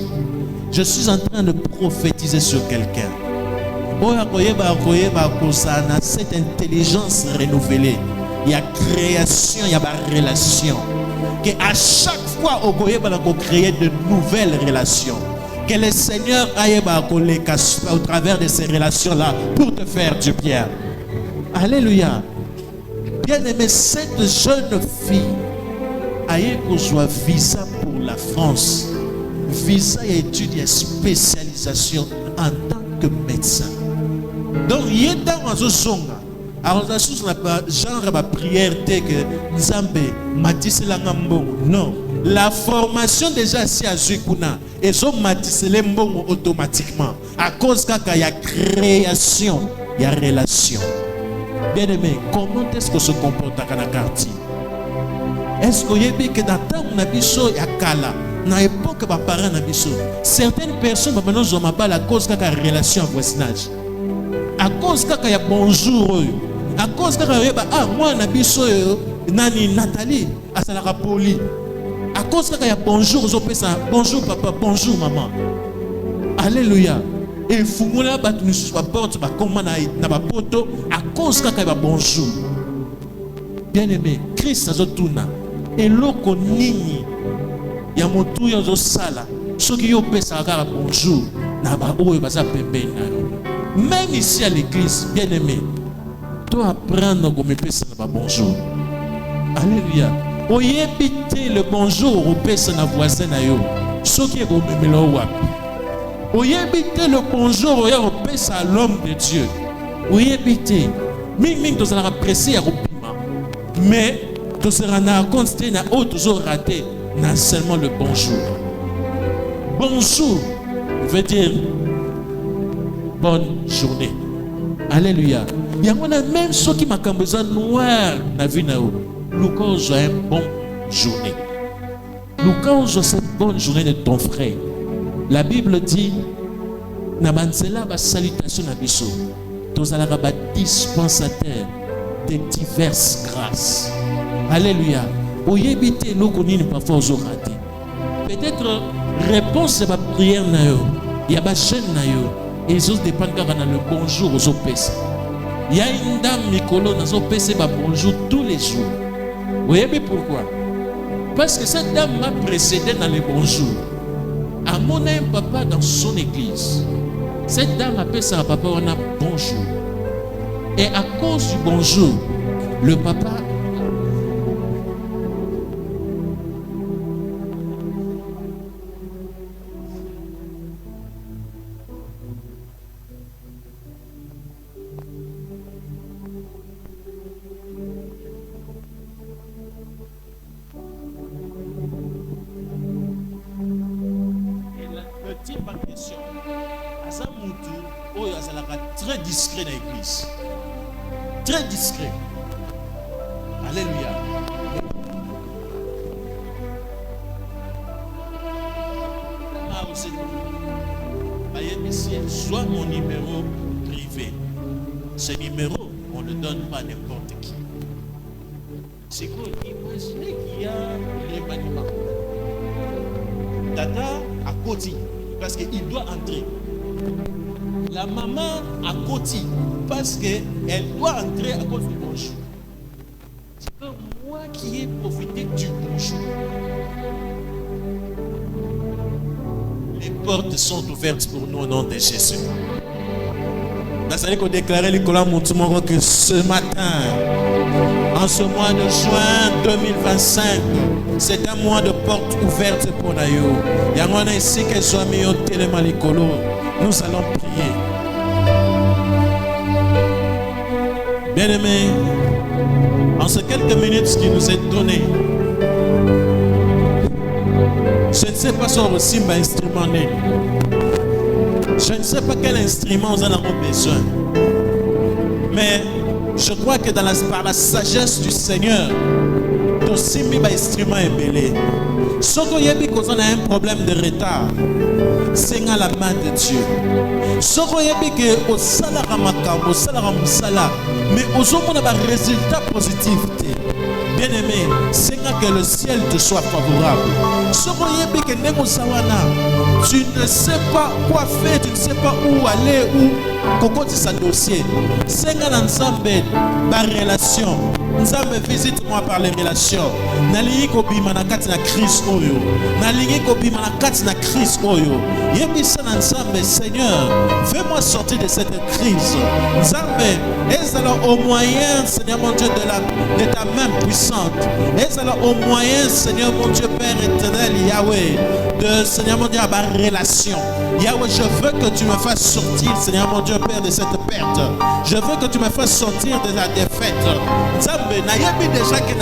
Je suis en train de prophétiser sur quelqu'un. Cette intelligence renouvelée, il y a création, il y a relation. Que à chaque fois, on va créer de nouvelles relations. Que le Seigneur aille au travers de ces relations-là pour te faire du bien. Alléluia. Bien aimé, cette jeune fille aille qu'on soit visa pour la France. Visa et études et spécialisation en tant que médecin. Donc, il y a dans ce son. Alors, genre ma prière c'est que Nzambe matisse la ngambongo. Non, la formation déjà si à Zukuna et so matisse les mbongo automatiquement à cause qu'il y a création, il y a relation. Bien aimé, comment est-ce qu'on se comporte dans le quartier? Est-ce qu'il y a que dans le temps où on a biso ya kala, dans l'époque où parents na biso, certaines personnes maintenant ont mal à cause qu'il y a relation en voisinage. À cause qu'il y a bonjour. À cause que moi nabiso nani Nathalie asalaka poli. À cause que y a bonjour bonjour papa, bonjour maman. Alléluia. Et fumula bat nous soit porte ba comment na ba poto à cause que y a bonjour. Bien aimé, Christ azotuna eloko nini ya motu yo zo sala soki yo pesa kaka bonjour na ba oyo baza pembeni na yo. Même ici à l'église, bien aimé, dois apprendre comme pesa na bonjour. Alléluia. Oyebite le bonjour au pesa na voisin na yo. Soki e bomemelo wapi. Oyebite le bonjour au pesa à l'homme de Dieu. Oyebite. Ming to sera pressé à kopima. Mais to sera na consté na o toujours raté na seulement le bonjour. Bonjour veut dire bonne journée. Alléluia. Il y a même ceux qui m'ont besoin noir na vie na Lucas a une bonne journée. Lucas a cette bonne journée de ton frère. La Bible dit na banzela ba salutation na biso. Tozalaka ba dispensateur de diverses grâces. Alléluia. Oyebite lokonini parfois aux raté. Peut-être réponse à ma prière na yo. Il y a ba chaîne na yo. Et ils dépendent dans le bonjour aux opes. Il y a une dame Mikolo dans opes ba bonjour tous les jours. Vous voyez pourquoi? Parce que cette dame m'a précédé dans le bonjour. À mon papa dans son église. Cette dame appelle ça papa on a bonjour. Et à cause du bonjour, le papa très discret dans l'église. Très discret. Alléluia. Soit mon numéro privé. Ce numéro, on ne donne pas à n'importe qui. C'est quoi? Imaginez qu'il y a l'événement. Tata à côté, parce qu'il doit entrer. La maman à côté, parce qu'elle doit entrer à cause du bonjour. C'est pas moi qui ai profité du bonjour. Les portes sont ouvertes pour nous au nom de Jésus. Nous allons déclarer que ce matin, en ce mois de juin 2025, c'est un mois de portes ouvertes pour nous. Il y a un ici que soit mis au télémalicolo. Nous allons prier. Bien-aimés, En ces quelques minutes qui nous est donné, je ne sais pas si on reçoit un instrument. Je ne sais pas quel instrument nous en avons besoin. Mais je crois que par la sagesse du Seigneur, aussi un instrument est belé. Si on a un problème de retard, c'est à la main de Dieu. Si on a au salaire au salaire, mais aux hommes on a un résultat positif. Bien-aimé, c'est que le ciel te soit favorable. Si tu ne sais pas quoi faire, tu ne sais pas où aller, où cocoter sa dossier. C'est que dans relation. Nzambe visite-moi par les relations. Nalingi kobima na kati na crise oyo. Nalingi kobima na kati na crise oyo. Yebisa na Nzambe, Seigneur, fais-moi sortir de cette crise. Nzambe, ezala au moyen, Seigneur mon Dieu, de ta main puissante. Ezala au moyen, Seigneur mon Dieu, Père éternel, Yahweh, de Seigneur mon Dieu, à ma relation. Yahweh, je veux que tu me fasses sortir, Seigneur mon Dieu, Père, de cette perte. Je veux que tu me fasses sortir de la défaite. Nzambe, déjà que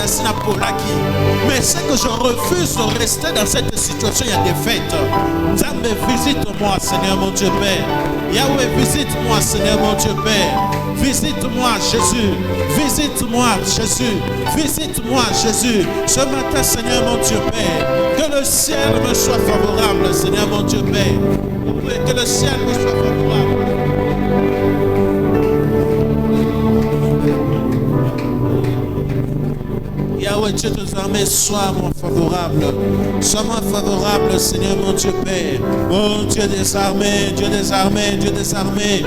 mais c'est que je refuse de rester dans cette situation, il y a des fêtes. Nzambe, visite-moi, Seigneur mon Dieu Père. Yahweh, visite-moi, Seigneur mon Dieu Père. Visite-moi, Jésus. Visite-moi, Jésus. Visite-moi, Jésus. Ce matin, Seigneur mon Dieu Père, que le ciel me soit favorable, Seigneur mon Dieu Père. Que le ciel me soit favorable. Yahweh, Dieu des armées, sois-moi favorable. Sois-moi favorable, Seigneur mon Dieu Père. Oh Dieu des armées, Dieu des armées, Dieu des armées.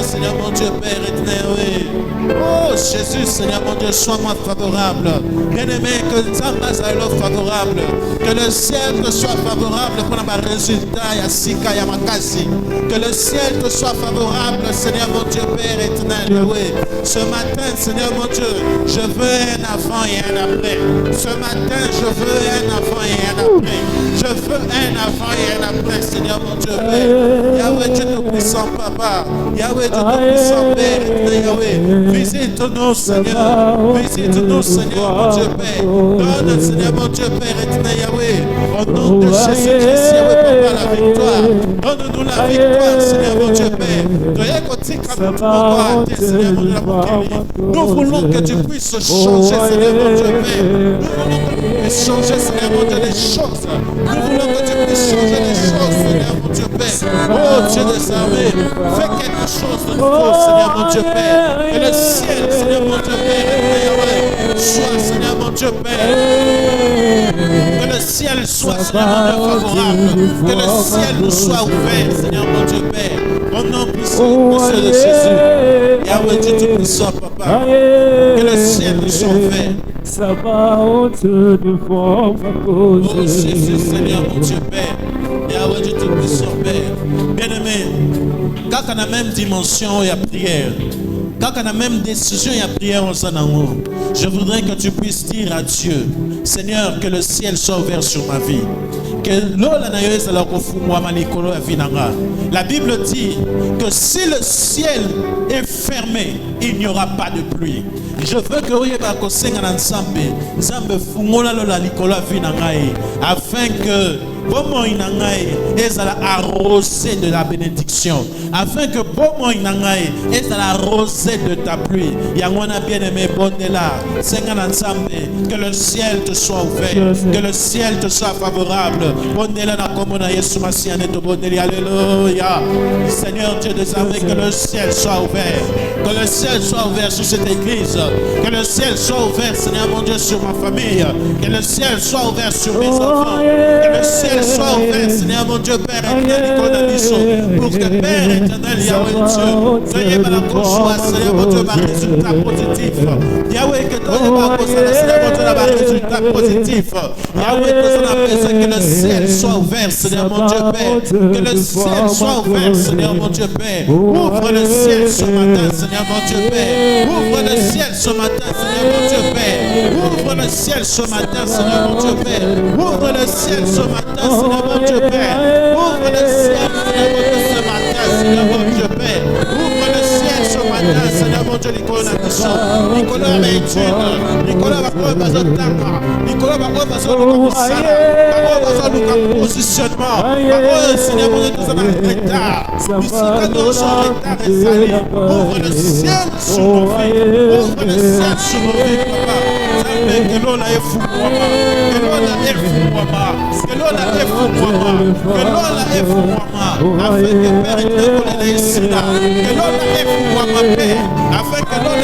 Seigneur mon Dieu Père éternel. Oh Jésus, Seigneur mon Dieu, sois-moi favorable. Bien-aimé, que Nzamba soit favorable. Que le ciel te soit favorable pour ma résultat, Yassika, Yamakasi. Que le ciel te soit favorable, Seigneur mon Dieu Père éternel. Oui. Ce matin, Seigneur mon Dieu, je veux un avant et un après. Ce matin, je veux un avant et un après. Je veux un avant et un après, Seigneur mon Dieu Père. Yahweh, Dieu tout-puissant, Papa. Yahweh, Dieu tout-puissant, Père. Yahweh, visite-nous, Seigneur. Visite-nous, Seigneur mon Dieu Père. Donne, Seigneur mon Dieu Père, éternel Yahweh. Au nom de Jésus-Christ, Yahweh, Papa, la victoire. Donne-nous la victoire, Seigneur mon Dieu Père. Nous voulons que tu puisses changer, Seigneur mon Dieu Père. Nous voulons que tu puisses changer, Seigneur mon Dieu, les choses. Nous voulons que tu puisses changer les choses, Seigneur mon Dieu Père. Oh Dieu des armées, fais quelque chose de nouveau, Seigneur mon Dieu Père. Que le ciel, Seigneur mon Dieu Père, soit, Seigneur mon Dieu Père. Que le ciel soit, Seigneur mon Dieu, favorable. Que le ciel nous soit ouvert, Seigneur mon Dieu Père. Au nom puissant de Jésus. Yahweh, Dieu tout-puissant, Papa. Que le ciel nous soit ouvert. Oh Jésus, Seigneur mon Dieu Père. Yahweh, Dieu tout-puissant, Père. Bien-aimé, quand on a la même dimension, il y a prière. Quand on a la même décision, il y a prière en son amour. Je voudrais que tu puisses dire à Dieu, Seigneur, que le ciel soit ouvert sur ma vie. La Bible dit que si le ciel est fermé, il n'y aura pas de pluie. Je veux que afin que Bomo inangaye ezala arrosé de la bénédiction, afin que Bomo inangaye ezala arrosé de ta pluie. Yangwana bien-aimé, bondela, Seigneur ensemble, que le ciel te soit ouvert, que le ciel te soit favorable. Bondela na komona Yesu Masiane to bondeli, alléluia. Seigneur Dieu des armées, que le ciel soit ouvert, que le ciel soit ouvert sur cette église, que le ciel soit ouvert, Seigneur mon Dieu, sur ma famille, que le ciel soit ouvert sur mes enfants, que le ciel soit ouvert, Seigneur mon Dieu, Père éternel, pour que Père éternel, Yahweh Dieu, soyez ma joie, Seigneur mon Dieu, ma résultat positif. Yahweh, que toi, Seigneur mon Dieu, ma résultat positif. Yahweh, que le ciel soit ouvert, Seigneur mon Dieu, Père, que le ciel soit ouvert, Seigneur mon Dieu, Père. Ouvre le ciel ce matin, Seigneur mon Dieu, Père. Ouvre le ciel ce matin, Seigneur mon Dieu, Père. Ouvre le ciel ce matin, Seigneur mon Dieu, Père. Ouvre le ciel ce matin, Seigneur mon Dieu Père. Ouvre le ciel, Seigneur mon Dieu, ce matin, Seigneur mon Dieu Père. Ouvre le ciel ce matin, Seigneur mon Dieu, na biso likolo ya baétude likolo ya bakoyo bazotanga likolo ya bakoyo bazoluka mosala bakoyo bazoluka positionnement bakoyo Seigneur mon Dieu toza na retard bisika nyonso retard ezali ouvre le ciel sur nos vies ouvre le ciel sur nos vies papa Nzambe kelona efungwama kelona efungwama kelona efungwama kelona efungwama afin que Père éternel esila kelona efungwama Père afin que l'on ait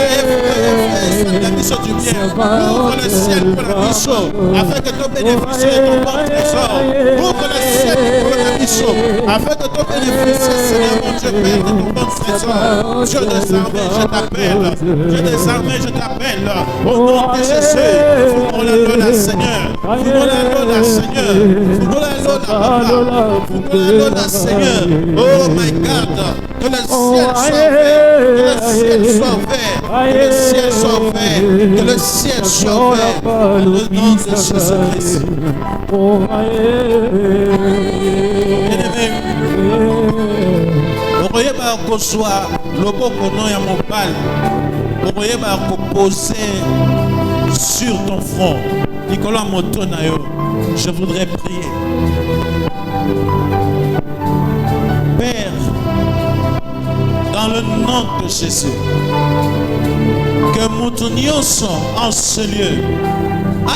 la mission du bien. Ouvre le ciel pour la mission, afin que tu bénéficies de ton bon trésor. Ouvre le ciel pour la mission, afin que tu bénéficies, Seigneur mon Dieu, Père, de ton bon trésor. Dieu des armées, je t'appelle. Dieu des armées, je t'appelle. Au nom de Jésus, fous-moi la lola, Seigneur. Fous-moi la lola, Seigneur. Fous-moi la lola, Papa. Fous-moi la lola, Seigneur. Oh my God. Que le ciel soit ouvert. Que le ciel soit ouvert. Que le ciel soit ouvert. Que le ciel soit ouvert. Dans le nom de Jésus-Christ. Bien-aimé, okoyeba kozwa loboko no ya mobali, okoyeba koposer sur ton front. Nicolas Motonayo, je voudrais prier. Père, dans le nom de Jésus, que Moutounioso en ce lieu,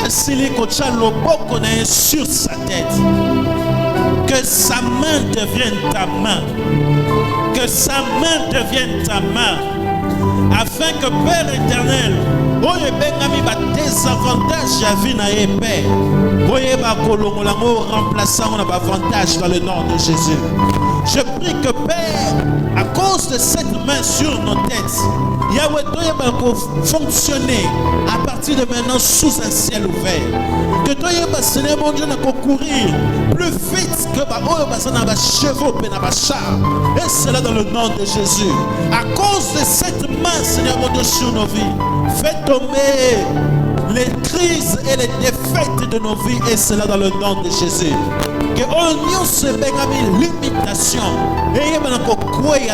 Asili Kocha Loboko na sur sa tête, que sa main devienne ta main, que sa main devienne ta main, afin que Père éternel, oye bengami ba désavantage ya vie na ye Père, oye ba kolongolango remplaçant na ba avantage dans le nom de Jésus. Je prie que Père, à cause de cette main sur nos têtes, Yahweh doit fonctionner à partir de maintenant sous un ciel ouvert. Que toi, Seigneur mon Dieu, courir plus vite que les chevaux et les chars. Et cela dans le nom de Jésus. À cause de cette main, Seigneur mon Dieu, sur nos vies, fais tomber les crises et les défaites de nos vies. Et cela dans le nom de Jésus. Que on se bengami limitation et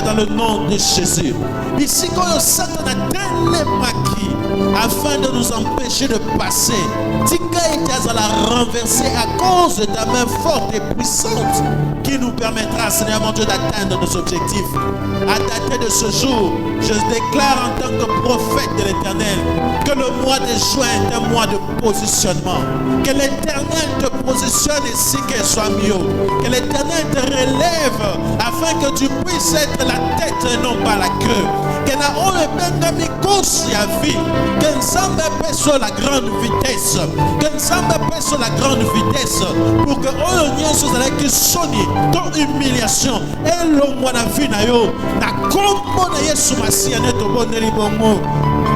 dans le nom de Jésus. Ici quand Satan a télémaquis afin de nous empêcher de passer, Tika est à la renverser à cause de ta main forte et puissante qui nous permettra, Seigneur mon Dieu, d'atteindre nos objectifs. À dater de ce jour, je déclare en tant que prophète de l'Éternel que le mois de juin est un mois de positionnement. Que l'Éternel te positionne ici qu'elle soit mieux. Que l'Éternel te relève afin que tu puisses être la tête et non pas la queue. Que na oye bengami course ya vie. Que Nzambe pèse sur la grande vitesse. Que Nzambe pèse sur la grande vitesse. Pour que oye nyonso zalaki soni ton humiliation. Et le mois na vie na yo na kombo na Yesu Masiya ne to boneli bongo.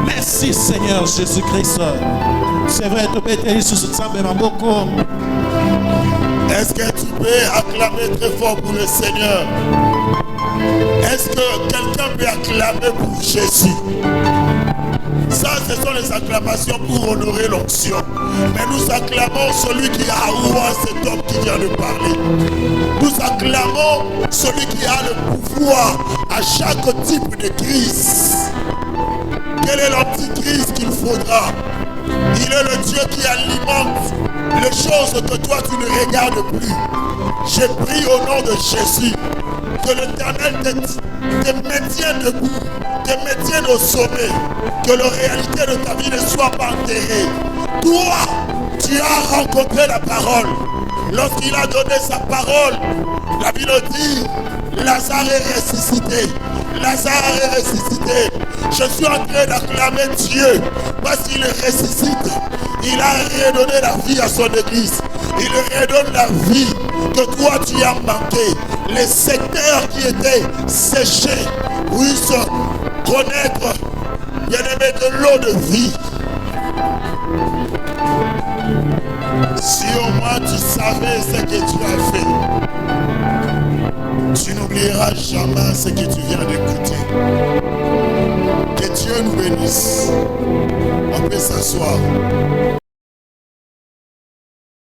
Merci Seigneur Jésus-Christ. C'est vrai, tu peux être sur ce Nzambe maboko. Est-ce que tu peux acclamer très fort pour le Seigneur? Est-ce que quelqu'un peut acclamer pour Jésus? Ça, ce sont les acclamations pour honorer l'onction. Mais nous acclamons celui qui a roi cet homme qui vient de parler. Nous acclamons celui qui a le pouvoir à chaque type de crise. Quelle est l'anticrise qu'il faudra? Il est le Dieu qui alimente les choses que toi tu ne regardes plus. J'ai pris au nom de Jésus que l'Éternel te maintienne debout, te maintienne au sommet, que la réalité de ta vie ne soit pas enterrée. Toi, tu as rencontré la parole. Lorsqu'il a donné sa parole, la Bible dit, Lazare est ressuscité. Lazare est ressuscité. Je suis en train d'acclamer Dieu parce qu'il ressuscite. Il a redonné la vie à son église. Il redonne la vie que toi tu as manqué. Les secteurs qui étaient séchés puissent connaître, bien-aimé, de l'eau de vie. Si au moins tu savais ce que tu as fait, tu n'oublieras jamais ce que tu viens d'écouter. Que Dieu nous bénisse. On peut s'asseoir.